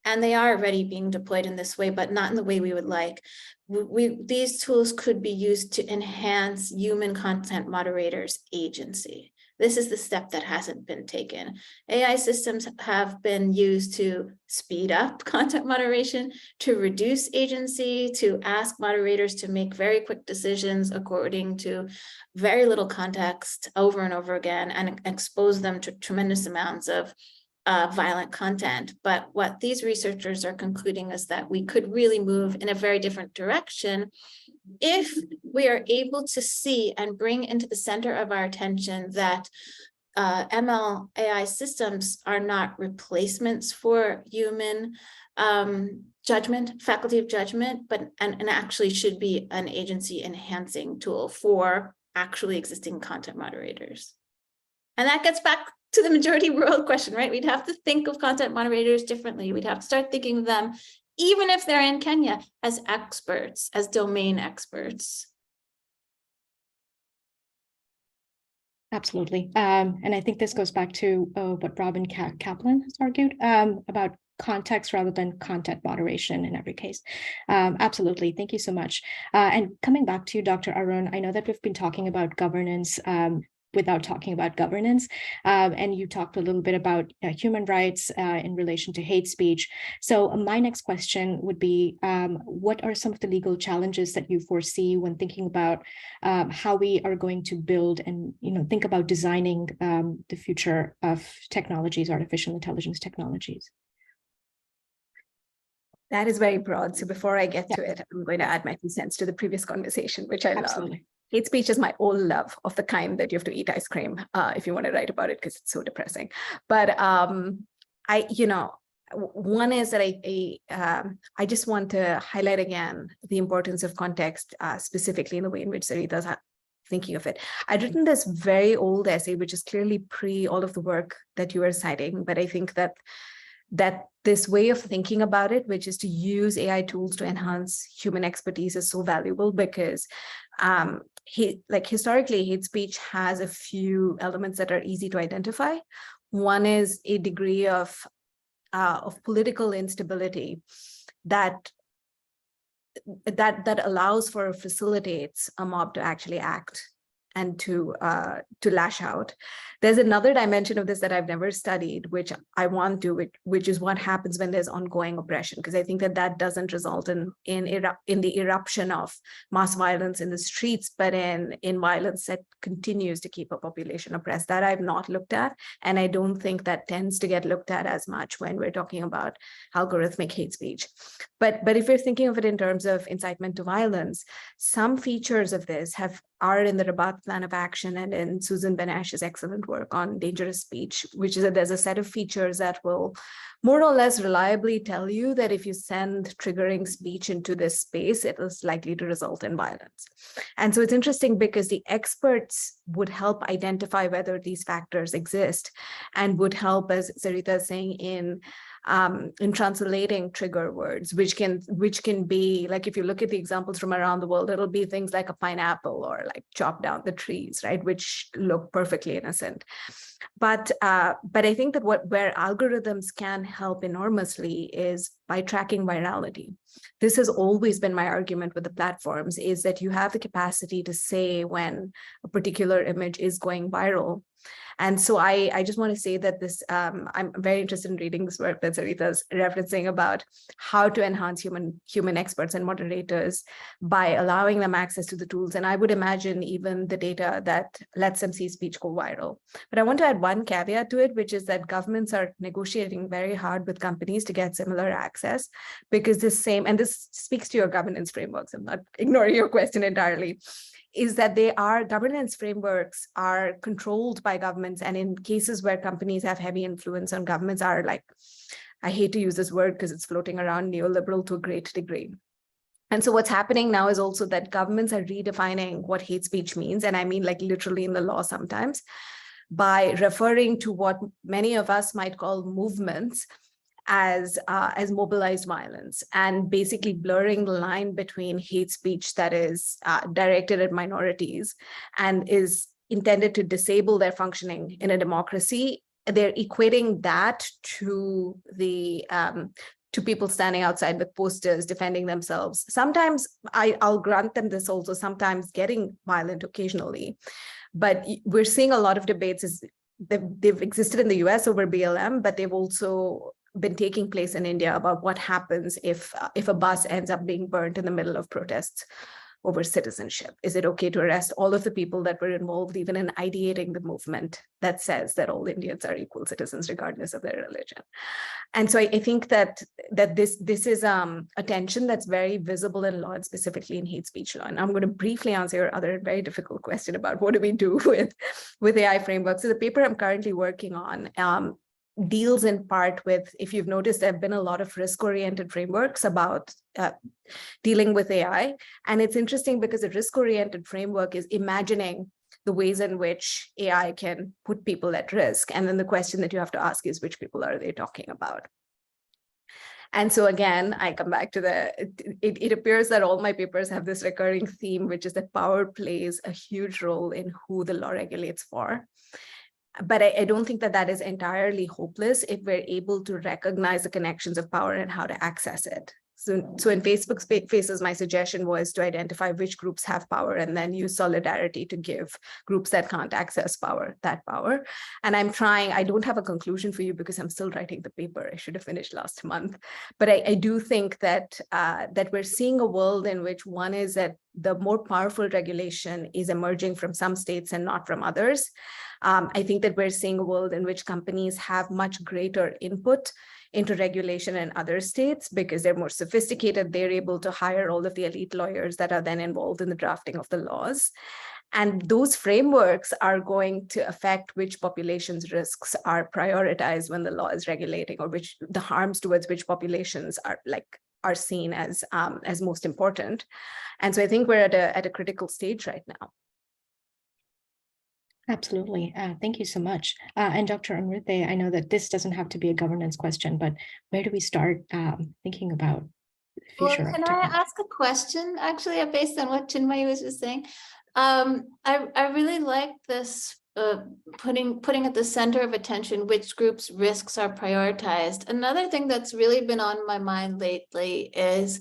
and they are already being deployed in this way, but not in the way we would like. These tools could be used to enhance human content moderators' agency. This is the step that hasn't been taken. AI systems have been used to speed up content moderation, to reduce agency, to ask moderators to make very quick decisions according to very little context over and over again, and expose them to tremendous amounts of violent content. But what these researchers are concluding is that we could really move in a very different direction if we are able to see and bring into the center of our attention that ML AI systems are not replacements for human judgment, faculty of judgment, but and actually should be an agency enhancing tool for actually existing content moderators. And that gets back to the majority world question, right? We'd have to think of content moderators differently. We'd have to start thinking of them, even if they're in Kenya, as experts, as domain experts. Absolutely. And I think this goes back to what Robin Kaplan has argued about context rather than content moderation in every case. Absolutely. Thank you so much. And coming back to you, Dr. Arun, I know that we've been talking about governance without talking about governance. And you talked a little bit about human rights in relation to hate speech. So my next question would be, what are some of the legal challenges that you foresee when thinking about how we are going to build and think about designing the future of technologies, artificial intelligence technologies? That is very broad. So before I get to it, I'm going to add my 2 cents to the previous conversation, which I love. Hate speech is my old love, of the kind that you have to eat ice cream if you want to write about it, because it's so depressing. But one is that I just want to highlight again the importance of context, specifically in the way in which Sareeta's thinking of it. I'd written this very old essay, which is clearly pre all of the work that you were citing, but I think that this way of thinking about it, which is to use AI tools to enhance human expertise, is so valuable, because historically, hate speech has a few elements that are easy to identify. One is a degree of political instability that allows for, facilitates a mob to actually act to lash out. There's another dimension of this that I've never studied, which I want to, which is what happens when there's ongoing oppression, because I think that doesn't result in the eruption of mass violence in the streets, but in violence that continues to keep a population oppressed. That I've not looked at, and I don't think that tends to get looked at as much when we're talking about algorithmic hate speech. But if you're thinking of it in terms of incitement to violence, some features of this are in the Rabat Plan of Action and in Susan Benash's excellent work on dangerous speech, which is that there's a set of features that will more or less reliably tell you that if you send triggering speech into this space, it is likely to result in violence. And so it's interesting because the experts would help identify whether these factors exist and would help, as Sareeta is saying, in translating trigger words, which can be like, if you look at the examples from around the world, it'll be things like a pineapple or like chop down the trees, right, which look perfectly innocent. But I think that where algorithms can help enormously is by tracking virality. This has always been my argument with the platforms, is that you have the capacity to say when a particular image is going viral. And so I just want to say that this, I'm very interested in reading this work that Sareeta's referencing about how to enhance human experts and moderators by allowing them access to the tools. And I would imagine even the data that lets them see speech go viral. But I want to add one caveat to it, which is that governments are negotiating very hard with companies to get similar access, because and this speaks to your governance frameworks. I'm not ignoring your question entirely. Is that governance frameworks are controlled by governments, and in cases where companies have heavy influence on governments are like, I hate to use this word because it's floating around, neoliberal to a great degree. And so what's happening now is also that governments are redefining what hate speech means, and I mean like literally in the law sometimes, by referring to what many of us might call movements as mobilized violence, and basically blurring the line between hate speech that is directed at minorities and is intended to disable their functioning in a democracy. They're equating that to to people standing outside with posters defending themselves. Sometimes I'll grant them this also, sometimes getting violent occasionally. But we're seeing a lot of debates they've existed in the US over BLM, but they've also been taking place in India about what happens if a bus ends up being burnt in the middle of protests over citizenship. Is it okay to arrest all of the people that were involved, even in ideating the movement that says that all Indians are equal citizens regardless of their religion? And so I think that this is a tension that's very visible in law, and specifically in hate speech law. And I'm going to briefly answer your other very difficult question about what do we do with AI frameworks. So the paper I'm currently working on deals in part with, if you've noticed, there have been a lot of risk-oriented frameworks about dealing with AI. And it's interesting because a risk-oriented framework is imagining the ways in which AI can put people at risk. And then the question that you have to ask is, which people are they talking about? And so again, I come back to it appears that all my papers have this recurring theme, which is that power plays a huge role in who the law regulates for. But I don't think that is entirely hopeless if we're able to recognize the connections of power and how to access it. So in Facebook Spaces, my suggestion was to identify which groups have power and then use solidarity to give groups that can't access power that power. And I'm trying, I don't have a conclusion for you because I'm still writing the paper. I should have finished last month. But I do think that we're seeing a world in which one is that the more powerful regulation is emerging from some states and not from others. I think that we're seeing a world in which companies have much greater input into regulation in other states because they're more sophisticated. They're able to hire all of the elite lawyers that are then involved in the drafting of the laws. And those frameworks are going to affect which populations' risks are prioritized when the law is regulating, or which the harms towards which populations are seen as most important. And so I think we're at a critical stage right now. Absolutely. Thank you so much. And Dr. Amrute, I know that this doesn't have to be a governance question, but where do we start thinking about the future? Well, can I ask a question, actually, based on what Chinmayi was just saying? I really like this putting at the center of attention which groups' risks are prioritized. Another thing that's really been on my mind lately is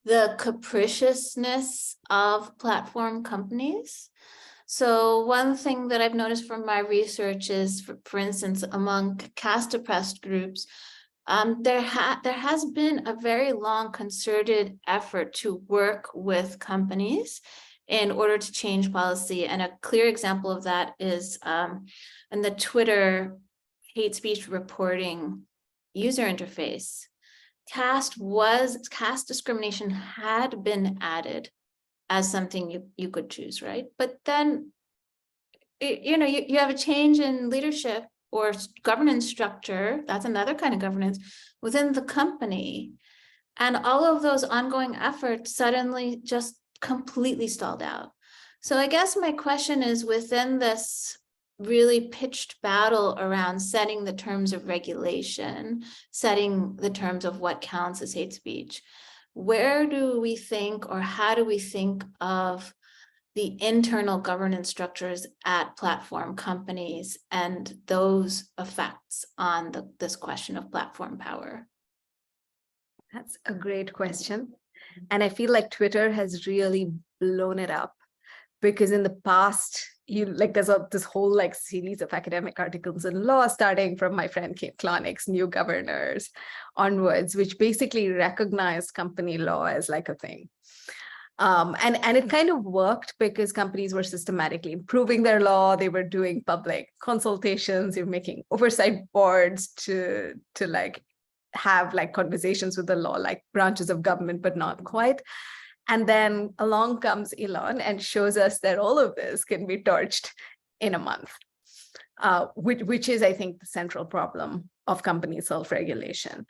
the capriciousness of platform companies. So one thing that I've noticed from my research is, for instance, among caste oppressed groups, there has been a very long concerted effort to work with companies in order to change policy. And a clear example of that is in the Twitter hate speech reporting user interface. Caste discrimination had been added as something you could choose, right? But then, you have a change in leadership or governance structure. That's another kind of governance within the company. And all of those ongoing efforts suddenly just completely stalled out. So I guess my question is, within this really pitched battle around setting the terms of regulation, setting the terms of what counts as hate speech, where do we think, or how do we think of the internal governance structures at platform companies and those effects on this question of platform power? That's a great question. And I feel like Twitter has really blown it up, because in the past, there's this whole series of academic articles in law, starting from my friend Kate Klonick's New Governors onwards, which basically recognized company law as a thing. And it kind of worked because companies were systematically improving their law. They were doing public consultations, they were making oversight boards to have conversations with the law, like branches of government, but not quite. And then along comes Elon and shows us that all of this can be torched in a month, which is, I think, the central problem of company self-regulation.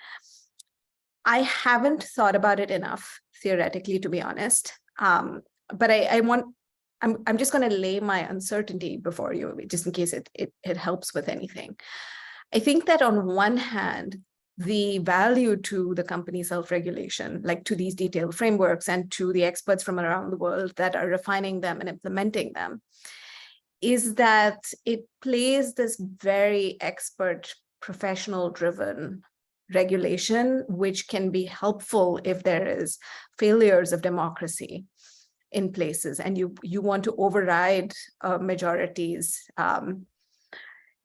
I haven't thought about it enough theoretically, to be honest. But I'm just going to lay my uncertainty before you, just in case it helps with anything. I think that on one hand, the value to the company self-regulation, to these detailed frameworks and to the experts from around the world that are refining them and implementing them, is that it plays this very expert, professional-driven regulation, which can be helpful if there is failures of democracy in places and you want to override a majority's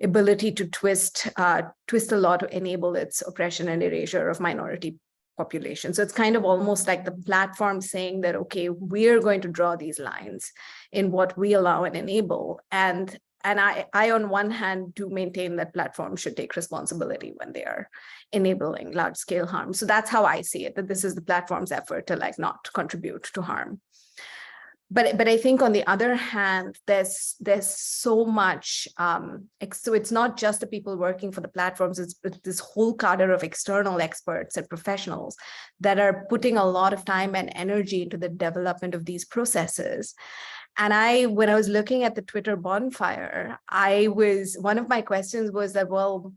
ability to twist a law to enable its oppression and erasure of minority population. So it's kind of almost like the platform saying that, okay, we're going to draw these lines in what we allow and enable. And I, on one hand, do maintain that platforms should take responsibility when they are enabling large-scale harm. So that's how I see it, that this is the platform's effort to not contribute to harm. But I think on the other hand, there's so much, so it's not just the people working for the platforms, it's this whole cadre of external experts and professionals that are putting a lot of time and energy into the development of these processes. And when I was looking at the Twitter bonfire, one of my questions was that, well,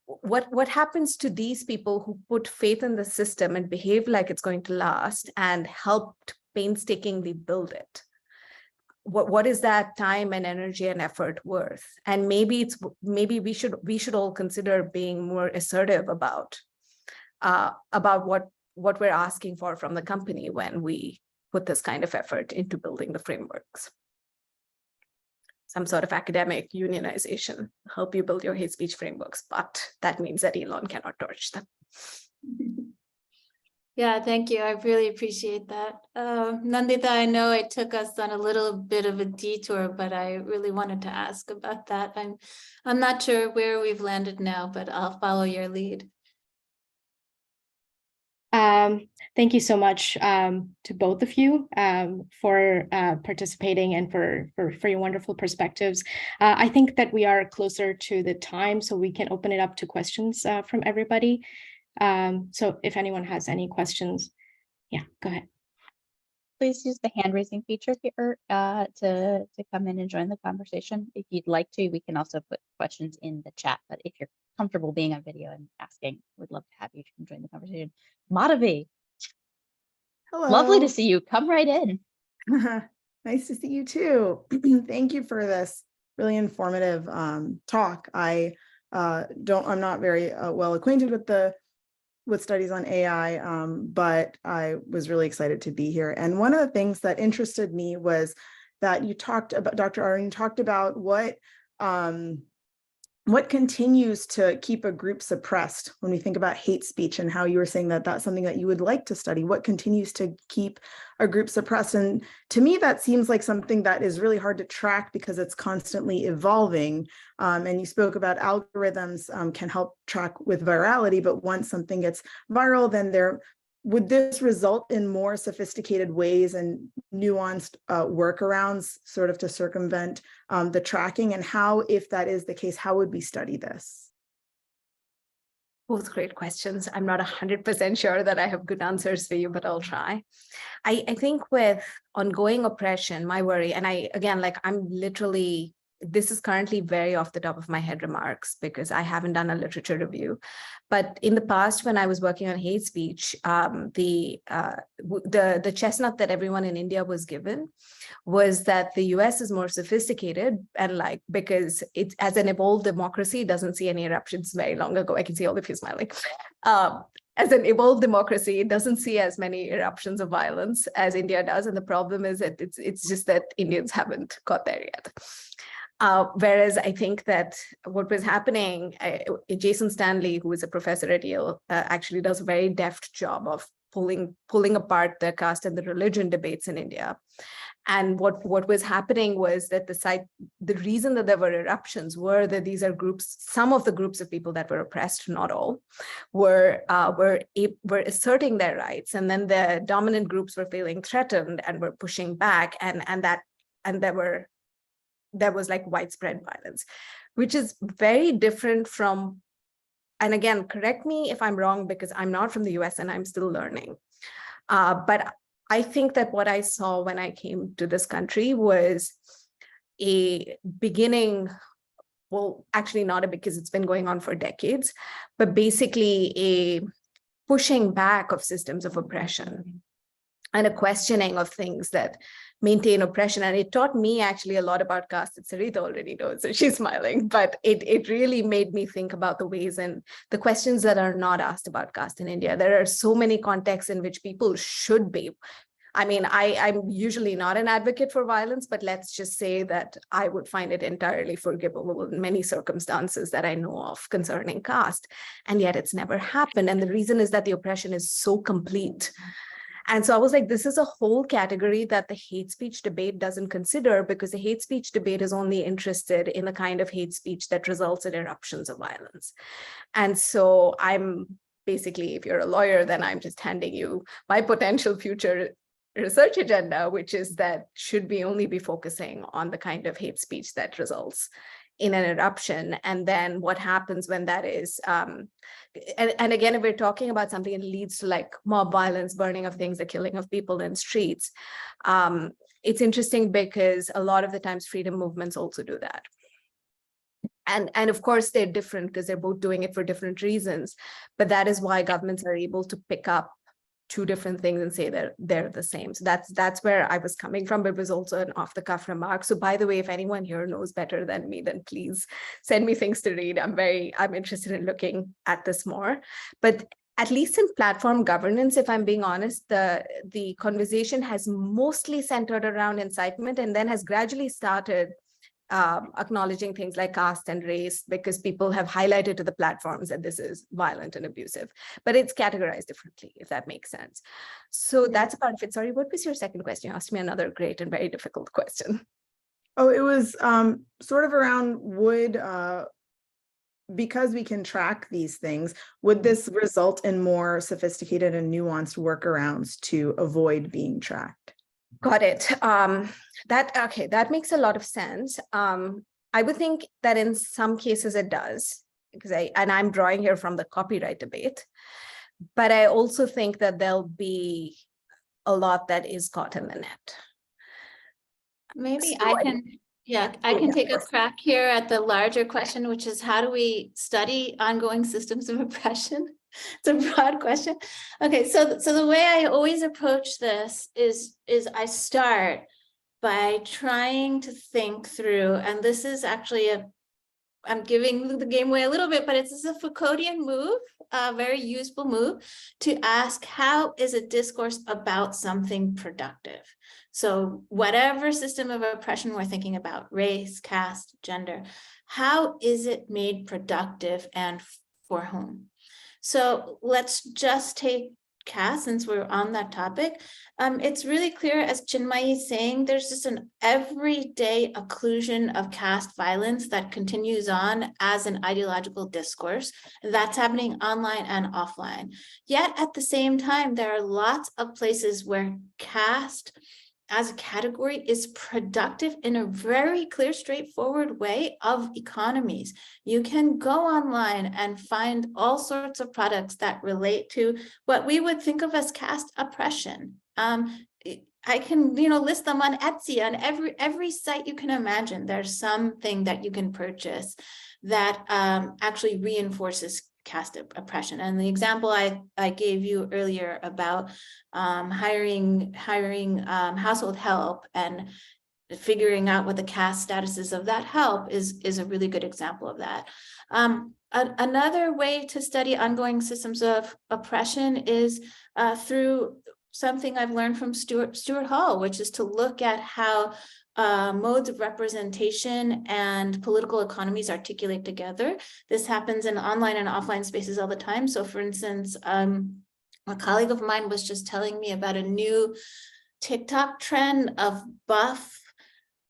what happens to these people who put faith in the system and behave like it's going to last and helped painstakingly build it? What is that time and energy and effort worth? And maybe we should all consider being more assertive about what we're asking for from the company when we put this kind of effort into building the frameworks. Some sort of academic unionization help you build your hate speech frameworks, but that means that Elon cannot torch them. Yeah, thank you. I really appreciate that. Nanditha, I know it took us on a little bit of a detour, but I really wanted to ask about that. I'm not sure where we've landed now, but I'll follow your lead. Thank you so much to both of you for participating and for your wonderful perspectives. I think that we are closer to the time, so we can open it up to questions from everybody. So if anyone has any questions, yeah, go ahead. Please use the hand raising feature here to come in and join the conversation. If you'd like to, we can also put questions in the chat, but if you're comfortable being on video and asking, we'd love to have you join the conversation. Madhavi. Hello. Lovely to see you. Come right in. Nice to see you too. Thank you for this really informative talk. I'm not very well acquainted with studies on AI, but I was really excited to be here. And one of the things that interested me was that you talked about, Dr. Arun, you talked about what continues to keep a group suppressed when we think about hate speech, and how you were saying that that's something that you would like to study. What continues to keep a group suppressed? And to me, that seems like something that is really hard to track because it's constantly evolving. And you spoke about algorithms can help track with virality, but once something gets viral, then would this result in more sophisticated ways and nuanced workarounds sort of to circumvent the tracking? And how, if that is the case, how would we study this? Both great questions. I'm not 100% sure that I have good answers for you, but I'll try. I think with ongoing oppression, my worry, and this is currently very off the top of my head remarks because I haven't done a literature review. But in the past, when I was working on hate speech, the chestnut that everyone in India was given was that the US is more sophisticated, and because it's, as an evolved democracy, doesn't see any eruptions very long ago. I can see all of you smiling. As an evolved democracy, it doesn't see as many eruptions of violence as India does. And the problem is that it's just that Indians haven't got there yet. Whereas I think that what was happening, Jason Stanley, who is a professor at Yale, actually does a very deft job of pulling apart the caste and the religion debates in India. And what was happening was that the reason that there were eruptions were that these are groups, some of the groups of people that were oppressed, not all, were asserting their rights, and then the dominant groups were feeling threatened and were pushing back, and there was like widespread violence, which is very different from, and again, correct me if I'm wrong because I'm not from the US and I'm still learning. But I think that what I saw when I came to this country was a beginning, well, actually not because it's been going on for decades, but basically a pushing back of systems of oppression and a questioning of things that maintain oppression. And it taught me actually a lot about caste that Sareeta already knows, so she's smiling, but it really made me think about the ways and the questions that are not asked about caste in India. There are so many contexts in which people should be. I mean, I'm usually not an advocate for violence, but let's just say that I would find it entirely forgivable in many circumstances that I know of concerning caste. And yet it's never happened. And the reason is that the oppression is so complete. And so I was like, this is a whole category that the hate speech debate doesn't consider, because the hate speech debate is only interested in the kind of hate speech that results in eruptions of violence. And so I'm basically, if you're a lawyer, then I'm just handing you my potential future research agenda, which is that should we only be focusing on the kind of hate speech that results in an eruption, and then what happens when that is, and again, if we're talking about something that leads to like mob violence, burning of things, the killing of people in streets, it's interesting because a lot of the times freedom movements also do that. And of course, they're different because they're both doing it for different reasons, but that is why governments are able to pick up two different things and say they're the same. So that's where I was coming from, but it was also an off-the-cuff remark. So by the way, if anyone here knows better than me, then please send me things to read. I'm interested in looking at this more. But at least in platform governance, if I'm being honest, the conversation has mostly centered around incitement, and then has gradually started acknowledging things like caste and race, because people have highlighted to the platforms that this is violent and abusive, but it's categorized differently, if that makes sense. So that's about it. Sorry, what was your second question? You asked me another great and very difficult question. Oh, it was sort of around because we can track these things, would this result in more sophisticated and nuanced workarounds to avoid being tracked? Got it. That makes a lot of sense. I would think that in some cases it does, because I'm drawing here from the copyright debate, but I also think that there'll be a lot that is caught in the net. Maybe I can take a crack here at the larger question, which is how do we study ongoing systems of oppression? It's a broad question. Okay, so the way I always approach this is I start by trying to think through, and this is actually I'm giving the game away a little bit, but it's a Foucauldian move, a very useful move to ask, how is a discourse about something productive? So whatever system of oppression we're thinking about, race, caste, gender, how is it made productive and for whom? So let's just take caste, since we're on that topic. It's really clear, as Chinmayi is saying, there's just an everyday occlusion of caste violence that continues on as an ideological discourse that's happening online and offline. Yet at the same time, there are lots of places where caste as a category is productive in a very clear, straightforward way of economies. You can go online and find all sorts of products that relate to what we would think of as caste oppression. I can, list them on Etsy, on every site you can imagine. There's something that you can purchase that actually reinforces caste oppression. And the example I gave you earlier about hiring household help and figuring out what the caste status is of that help is a really good example of that. Another way to study ongoing systems of oppression is through something I've learned from Stuart Hall, which is to look at how modes of representation and political economies articulate together. This happens in online and offline spaces all the time. So for instance, a colleague of mine was just telling me about a new TikTok trend of buff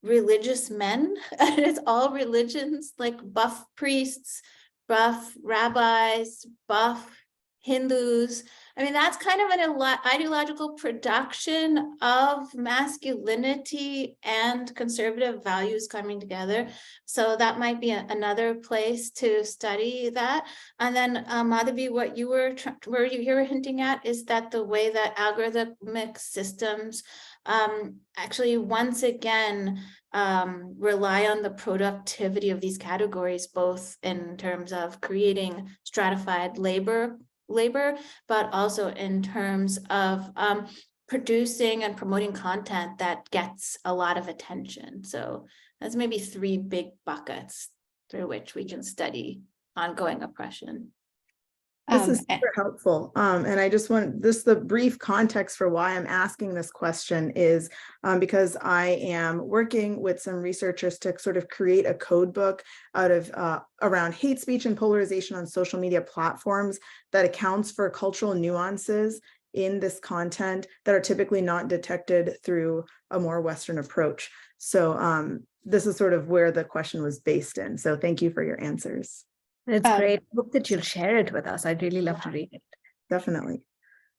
religious men. And it's all religions, like buff priests, buff rabbis, buff Hindus. I mean, that's kind of an ideological production of masculinity and conservative values coming together. So that might be another place to study that. And then Madhavi, what you were hinting at is that the way that algorithmic systems actually once again rely on the productivity of these categories, both in terms of creating stratified labor, but also in terms of producing and promoting content that gets a lot of attention. So that's maybe 3 big buckets through which we can study ongoing oppression. This is super helpful. And I just want the brief context for why I'm asking this question is because I am working with some researchers to sort of create a code book out of around hate speech and polarization on social media platforms that accounts for cultural nuances in this content that are typically not detected through a more Western approach. So this is sort of where the question was based in. So thank you for your answers. It's great. I hope that you'll share it with us. I'd really love to read it. Definitely.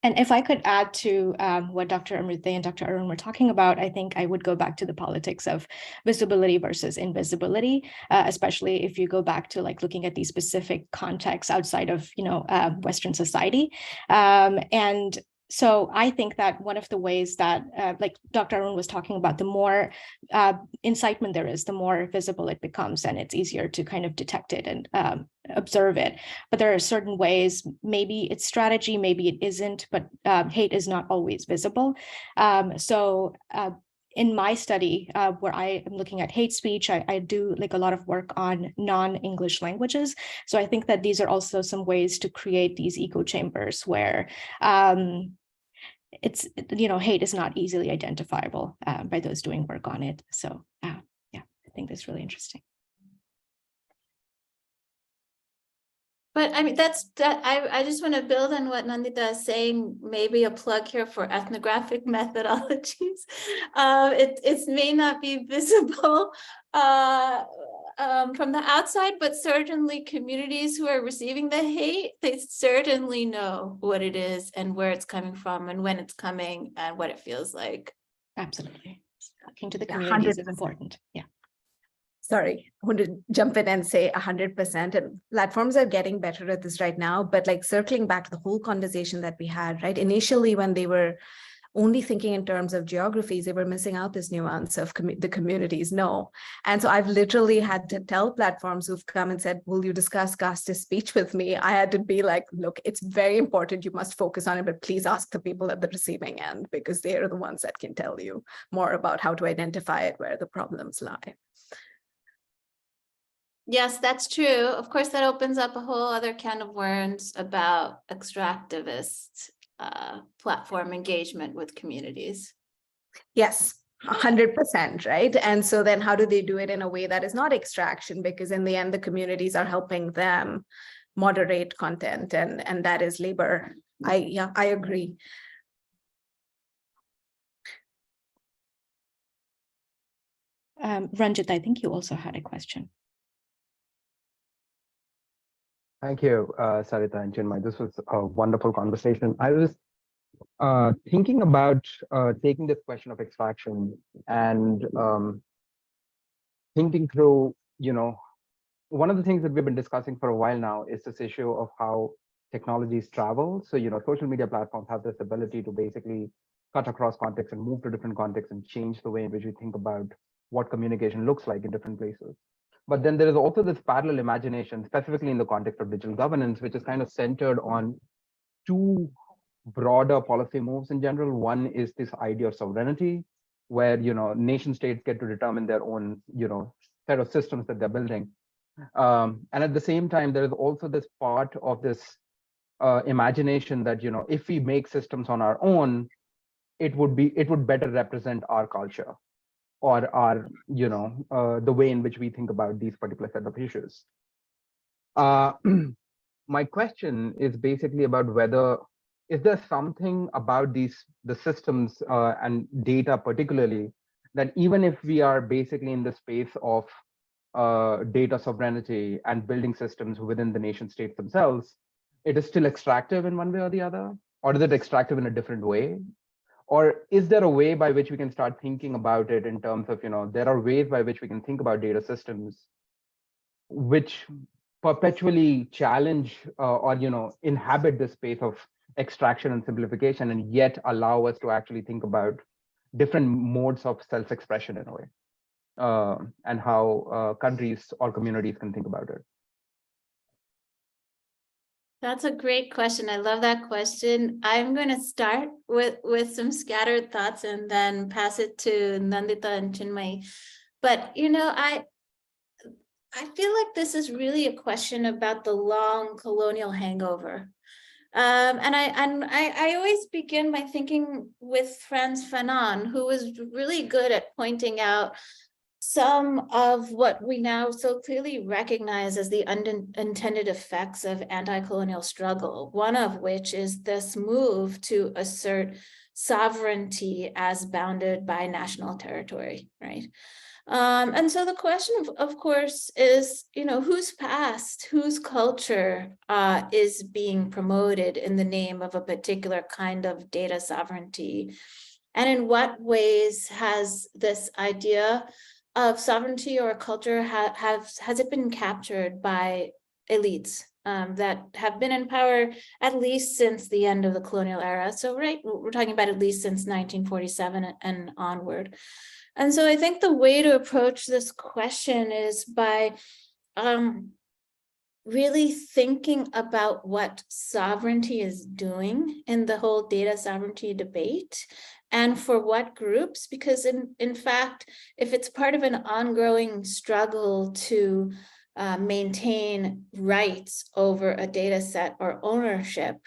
And if I could add to what Dr. Amrute and Dr. Arun were talking about, I think I would go back to the politics of visibility versus invisibility, especially if you go back to like looking at these specific contexts outside of, Western society. And so I think that one of the ways that, like Dr. Arun was talking about, the more incitement there is, the more visible it becomes, and it's easier to kind of detect it and observe it. But there are certain ways, maybe it's strategy, maybe it isn't, but hate is not always visible. In my study, where I am looking at hate speech, I do like a lot of work on non-English languages. So I think that these are also some ways to create these echo chambers where it's, hate is not easily identifiable by those doing work on it. So yeah, I think that's really interesting. But I mean, I just want to build on what Nanditha is saying, maybe a plug here for ethnographic methodologies. It may not be visible from the outside, but certainly communities who are receiving the hate, they certainly know what it is and where it's coming from and when it's coming and what it feels like. Absolutely. Talking to the communities is important. Yeah. Sorry, I want to jump in and say 100%. And platforms are getting better at this right now, but like circling back to the whole conversation that we had, right? Initially, when they were only thinking in terms of geographies, they were missing out this nuance of the communities know. And so I've literally had to tell platforms who've come and said, will you discuss caste speech with me? I had to be like, look, it's very important. You must focus on it, but please ask the people at the receiving end, because they are the ones that can tell you more about how to identify it, where the problems lie. Yes, that's true. Of course, that opens up a whole other can of worms about extractivist platform engagement with communities. Yes, 100%, right? And so then how do they do it in a way that is not extraction? Because in the end, the communities are helping them moderate content, and that is labor. I agree. Ranjit, I think you also had a question. Thank you, Sareeta and Chinmayi. This was a wonderful conversation. I was thinking about taking this question of extraction and thinking through, one of the things that we've been discussing for a while now is this issue of how technologies travel. So, social media platforms have this ability to basically cut across context and move to different contexts and change the way in which we think about what communication looks like in different places. But then there is also this parallel imagination, specifically in the context of digital governance, which is kind of centered on two broader policy moves in general. One is this idea of sovereignty, where nation states get to determine their own set of systems that they're building. And at the same time, there is also this part of this imagination that if we make systems on our own, it would better represent our culture or our the way in which we think about these particular set of issues. My question is basically about whether is there something about the systems and data particularly that even if we are basically in the space of data sovereignty and building systems within the nation states themselves, it is still extractive in one way or the other? Or is it extractive in a different way? Or is there a way by which we can start thinking about it in terms of, there are ways by which we can think about data systems which perpetually challenge or, inhabit the space of extraction and simplification, and yet allow us to actually think about different modes of self-expression in a way, and how countries or communities can think about it? That's a great question. I love that question. I'm going to start with some scattered thoughts and then pass it to Nanditha and Chinmayi. But, I feel like this is really a question about the long colonial hangover. And I always begin my thinking with Frantz Fanon, who was really good at pointing out some of what we now so clearly recognize as the unintended effects of anti-colonial struggle, one of which is this move to assert sovereignty as bounded by national territory, right? And so the question, of course, is, whose past, whose culture is being promoted in the name of a particular kind of data sovereignty? And in what ways has this idea of sovereignty or culture has it been captured by elites that have been in power at least since the end of the colonial era? So, right, we're talking about at least since 1947 and onward. And so I think the way to approach this question is by really thinking about what sovereignty is doing in the whole data sovereignty debate, and for what groups, because in fact, if it's part of an ongoing struggle to maintain rights over a data set or ownership,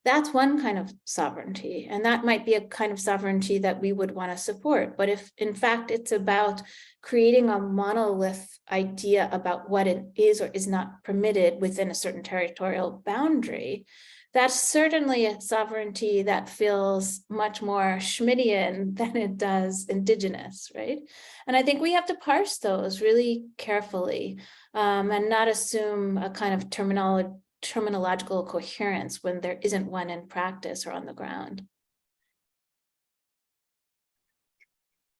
that's one kind of sovereignty, and that might be a kind of sovereignty that we would want to support. But if in fact it's about creating a monolith idea about what it is or is not permitted within a certain territorial boundary, that's certainly a sovereignty that feels much more Schmittian than it does indigenous, right? And I think we have to parse those really carefully and not assume a kind of terminological coherence when there isn't one in practice or on the ground.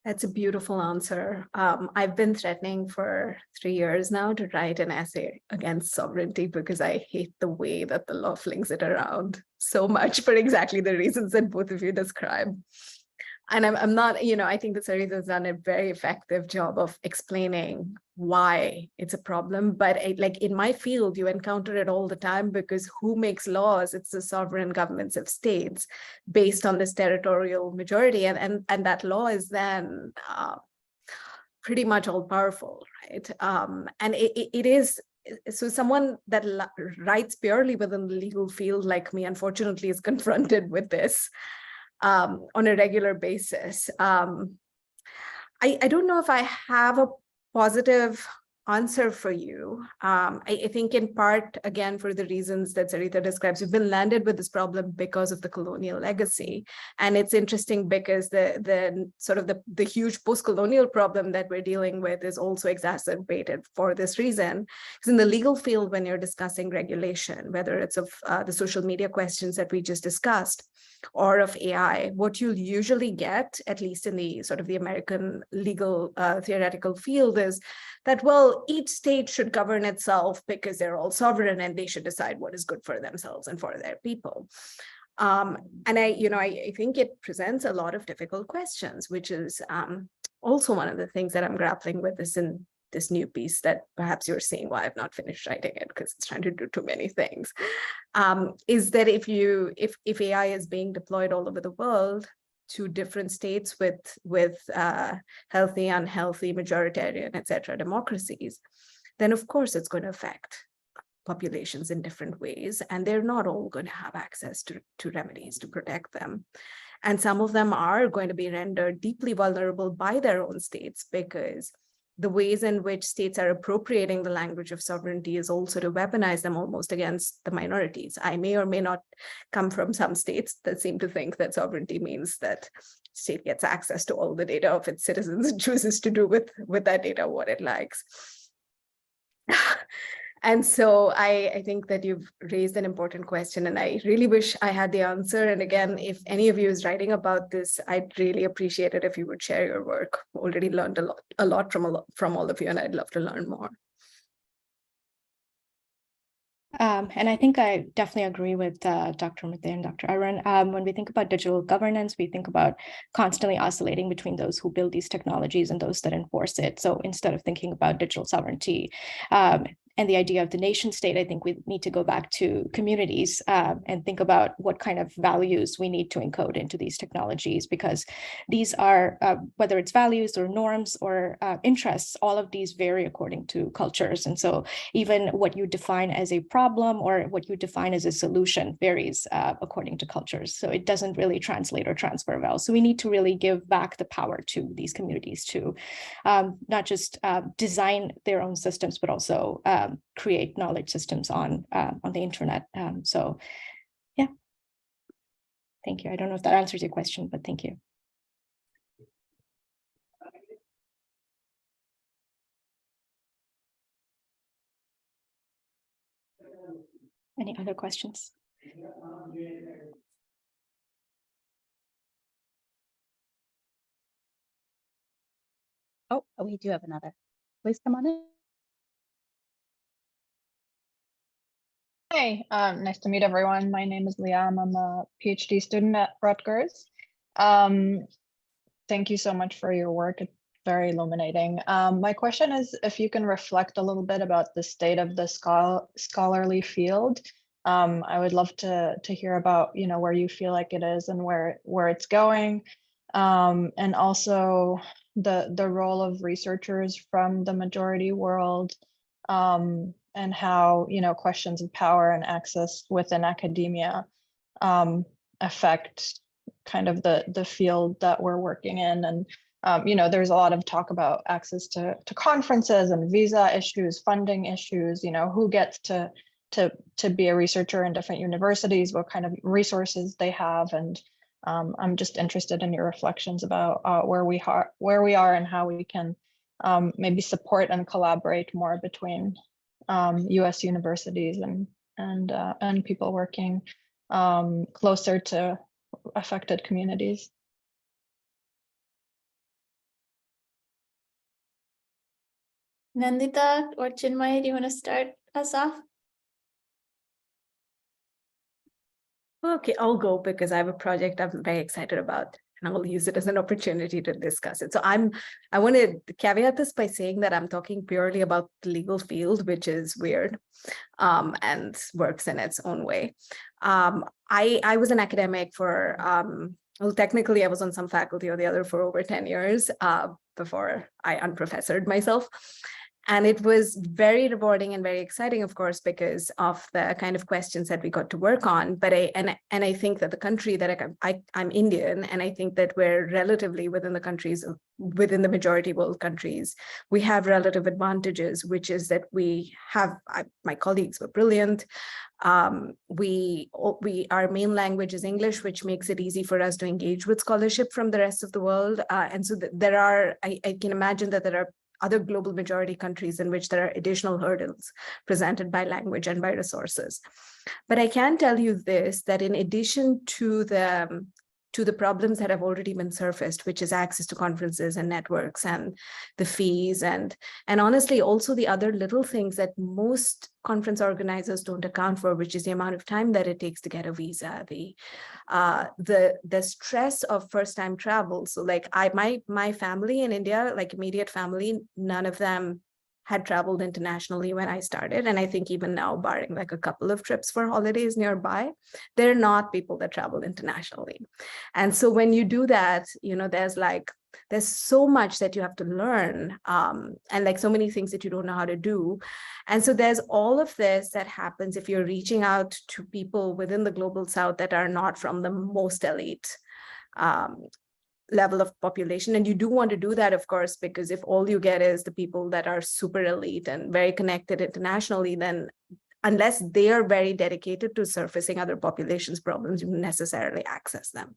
That's a beautiful answer. I've been threatening for 3 years now to write an essay against sovereignty because I hate the way that the law flings it around so much for exactly the reasons that both of you describe. And I'm not, I think that Sareeta has done a very effective job of explaining why it's a problem. But like in my field, you encounter it all the time, because who makes laws? It's the sovereign governments of states based on this territorial majority. And that law is then pretty much all powerful, right? And it is, so someone that writes purely within the legal field like me, unfortunately, is confronted with this on a regular basis. I don't know if I have a positive answer for you. I think in part, again, for the reasons that Sareeta describes, we've been landed with this problem because of the colonial legacy. And it's interesting because the sort of the huge post-colonial problem that we're dealing with is also exacerbated for this reason. Because in the legal field, when you're discussing regulation, whether it's of the social media questions that we just discussed, or of AI, what you'll usually get, at least in the sort of the American legal theoretical field, is that, well, each state should govern itself because they're all sovereign and they should decide what is good for themselves and for their people. And I think it presents a lot of difficult questions, which is also one of the things that I'm grappling with is in this new piece that perhaps you're seeing why I've not finished writing it, because it's trying to do too many things, is that if AI is being deployed all over the world to different states with healthy, unhealthy, majoritarian, etc. democracies, then of course it's going to affect populations in different ways, and they're not all going to have access to remedies to protect them. And some of them are going to be rendered deeply vulnerable by their own states, because the ways in which states are appropriating the language of sovereignty is also to weaponize them almost against the minorities. I may or may not come from some states that seem to think that sovereignty means that state gets access to all the data of its citizens and chooses to do with that data what it likes. And so I think that you've raised an important question, and I really wish I had the answer. And again, if any of you is writing about this, I'd really appreciate it if you would share your work. Already learned a lot from all of you, and I'd love to learn more. And I think I definitely agree with Dr. Amrute and Dr. Arun. When we think about digital governance, we think about constantly oscillating between those who build these technologies and those that enforce it. So instead of thinking about digital sovereignty and the idea of the nation state, I think we need to go back to communities and think about what kind of values we need to encode into these technologies, because these are, whether it's values or norms or interests, all of these vary according to cultures. And so even what you define as a problem or what you define as a solution varies according to cultures. So it doesn't really translate or transfer well. So we need to really give back the power to these communities to not just design their own systems, but also create knowledge systems on the internet. So yeah, thank you. I don't know if that answers your question, but thank you. Any other questions? Oh, we do have another. Please come on in. Hey, nice to meet everyone. My name is Liam. I'm a PhD student at Rutgers. Thank you so much for your work. It's very illuminating. My question is if you can reflect a little bit about the state of the scholarly field. I would love to hear about, where you feel like it is and where it's going. And also the role of researchers from the majority world. And how, questions of power and access within academia affect kind of the field that we're working in. And, there's a lot of talk about access to conferences and visa issues, funding issues, who gets to be a researcher in different universities, what kind of resources they have. And I'm just interested in your reflections about where we are and how we can maybe support and collaborate more between U.S. universities and people working closer to affected communities. Nanditha or Chinmayi, do you want to start us off? Okay, I'll go because I have a project I'm very excited about, and I'll use it as an opportunity to discuss it. So I want to caveat this by saying that I'm talking purely about the legal field, which is weird and works in its own way. I was an academic for well, technically I was on some faculty or the other for over 10 years before I unprofessored myself. And it was very rewarding and very exciting, of course, because of the kind of questions that we got to work on. But I think that the country that I'm Indian, and I think that we're relatively within the majority world countries, we have relative advantages, which is that we have, my colleagues were brilliant. Our main language is English, which makes it easy for us to engage with scholarship from the rest of the world. And so there are, I can imagine that there are other global majority countries in which there are additional hurdles presented by language and by resources. But I can tell you this, that in addition to the problems that have already been surfaced, which is access to conferences and networks and the fees, and honestly, also the other little things that most conference organizers don't account for, which is the amount of time that it takes to get a visa, the stress of first-time travel. So like my family in India, like immediate family, none of them had traveled internationally when I started. And I think even now, barring like a couple of trips for holidays nearby, they're not people that travel internationally. And so when you do that, you know, there's so much that you have to learn, and like so many things that you don't know how to do. And so there's all of this that happens if you're reaching out to people within the global South that are not from the most elite level of population. And you do want to do that, of course, because if all you get is the people that are super elite and very connected internationally, then unless they are very dedicated to surfacing other populations' problems, you necessarily access them.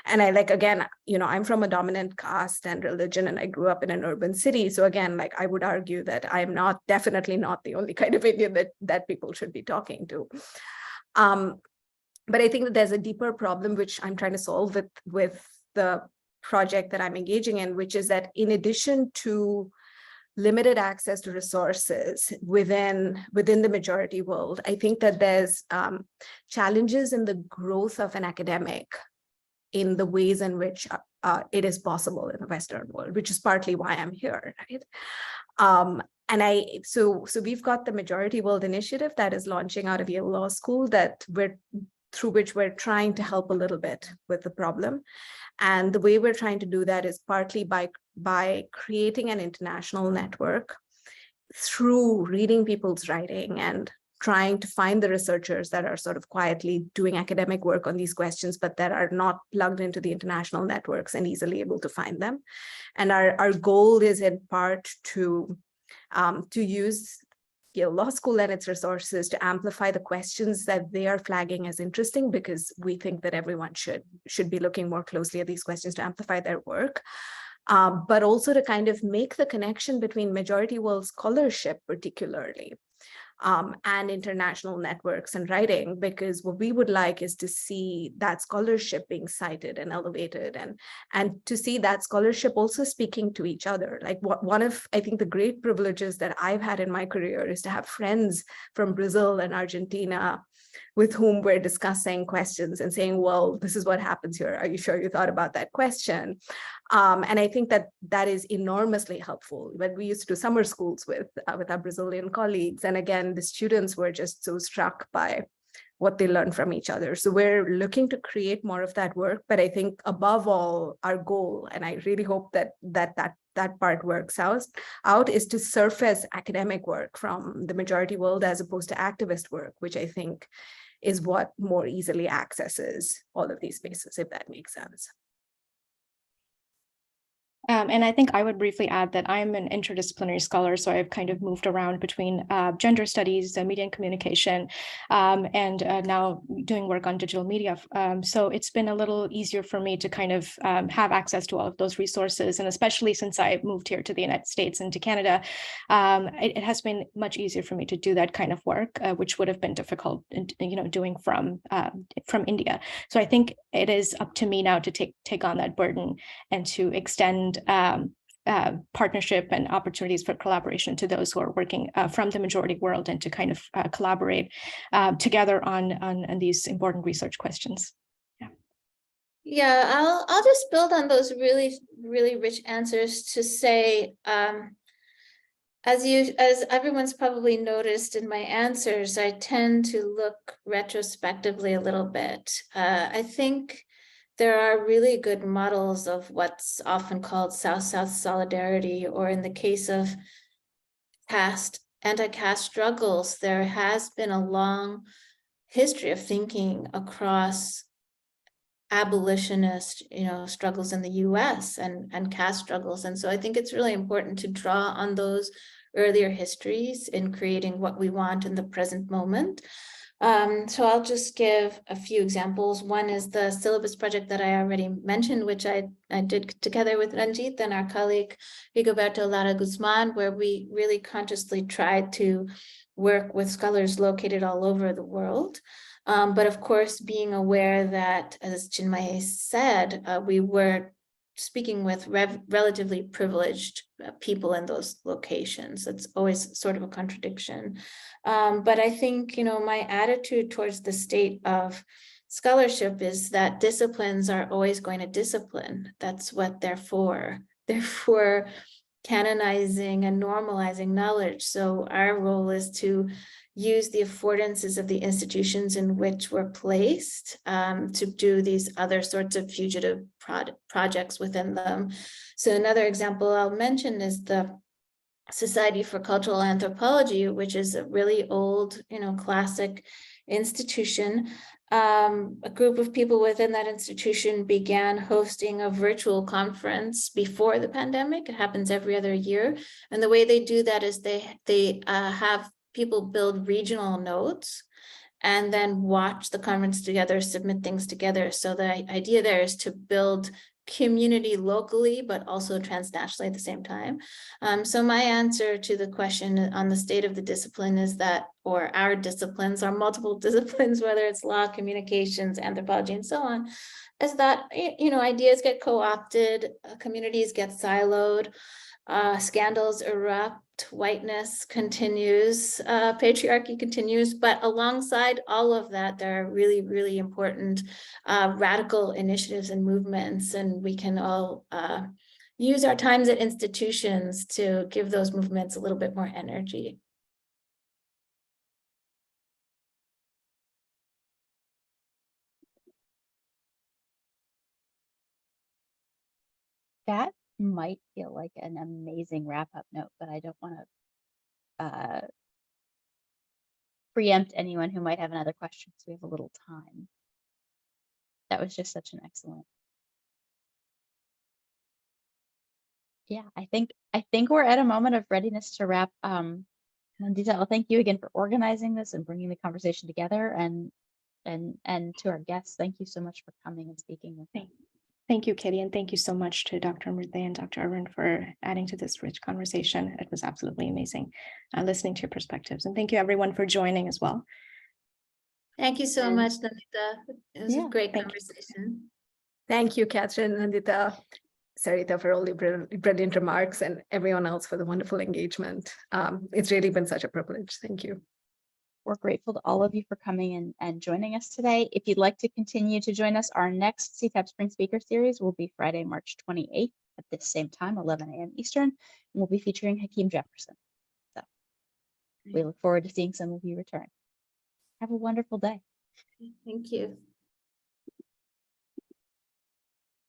And again, you know, I'm from a dominant caste and religion, and I grew up in an urban city. So again, like I would argue that I'm definitely not the only kind of Indian that people should be talking to. But I think that there's a deeper problem, which I'm trying to solve with the project that I'm engaging in, which is that in addition to limited access to resources within the majority world, I think that there's challenges in the growth of an academic in the ways in which it is possible in the Western world, which is partly why I'm here, right? So we've got the Majority World Initiative that is launching out of Yale Law School through which we're trying to help a little bit with the problem. And the way we're trying to do that is partly by creating an international network through reading people's writing and trying to find the researchers that are sort of quietly doing academic work on these questions, but that are not plugged into the international networks and easily able to find them. And our goal is in part to use Yale Law School and its resources to amplify the questions that they are flagging as interesting, because we think that everyone should be looking more closely at these questions to amplify their work, but also to kind of make the connection between majority world scholarship particularly and international networks and writing, because what we would like is to see that scholarship being cited and elevated, and to see that scholarship also speaking to each other. Like one of, I think, the great privileges that I've had in my career is to have friends from Brazil and Argentina with whom we're discussing questions and saying, well, this is what happens here. Are you sure you thought about that question? And I think that is enormously helpful. When we used to do summer schools with our Brazilian colleagues, and again, the students were just so struck by what they learn from each other. So we're looking to create more of that work. But I think above all, our goal, and I really hope that part works out, is to surface academic work from the majority world as opposed to activist work, which I think is what more easily accesses all of these spaces, if that makes sense. And I think I would briefly add that I'm an interdisciplinary scholar, so I've kind of moved around between gender studies, media and communication, and now doing work on digital media. So it's been a little easier for me to kind of have access to all of those resources, and especially since I moved here to the United States and to Canada, it has been much easier for me to do that kind of work, which would have been difficult, doing from India. So I think it is up to me now to take on that burden and to extend partnership and opportunities for collaboration to those who are working from the majority world, and to kind of collaborate together on these important research questions. Yeah, I'll just build on those really, really rich answers to say, as everyone's probably noticed in my answers, I tend to look retrospectively a little bit. I think there are really good models of what's often called South-South solidarity, or in the case of caste, anti-caste struggles, there has been a long history of thinking across abolitionist, struggles in the US and caste struggles. And so I think it's really important to draw on those earlier histories in creating what we want in the present moment. So I'll just give a few examples. One is the syllabus project that I already mentioned, which I did together with Ranjit and our colleague Rigoberto Lara Guzman, where we really consciously tried to work with scholars located all over the world. But of course, being aware that, as Chinmayi said, we were speaking with relatively privileged people in those locations. It's always sort of a contradiction. But I think, my attitude towards the state of scholarship is that disciplines are always going to discipline. That's what they're for. They're for canonizing and normalizing knowledge. So our role is to use the affordances of the institutions in which we're placed to do these other sorts of fugitive projects within them. So another example I'll mention is the Society for Cultural Anthropology, which is a really old, classic institution. A group of people within that institution began hosting a virtual conference before the pandemic. It happens every other year. And the way they do that is they have people build regional notes and then watch the conference together, submit things together. So the idea there is to build community locally, but also transnationally at the same time. So my answer to the question on the state of the discipline is that, or our disciplines, our multiple disciplines, whether it's law, communications, anthropology, and so on, is that, ideas get co-opted, communities get siloed, scandals erupt, whiteness continues, patriarchy continues, but alongside all of that, there are really, really important radical initiatives and movements, and we can all use our times at institutions to give those movements a little bit more energy. That might feel like an amazing wrap-up note, but I don't want to preempt anyone who might have another question because we have a little time. That was just such an excellent. Yeah, I think we're at a moment of readiness to wrap. Nanditha, I'll thank you again for organizing this and bringing the conversation together, and to our guests, thank you so much for coming and speaking with me. Thank you, Katie, and thank you so much to Dr. Amrute and Dr. Arun for adding to this rich conversation. It was absolutely amazing listening to your perspectives, and thank you everyone for joining as well. Thank you so much, Nanditha. It was a great conversation. Thank you, Catherine, Nanditha, Sareeta for all the brilliant remarks, and everyone else for the wonderful engagement. It's really been such a privilege. Thank you. We're grateful to all of you for coming and joining us today. If you'd like to continue to join us, our next CTAP Spring Speaker Series will be Friday, March 28th at this same time, 11 a.m. Eastern, and we'll be featuring Hakeem Jefferson. So we look forward to seeing some of you return. Have a wonderful day. Thank you.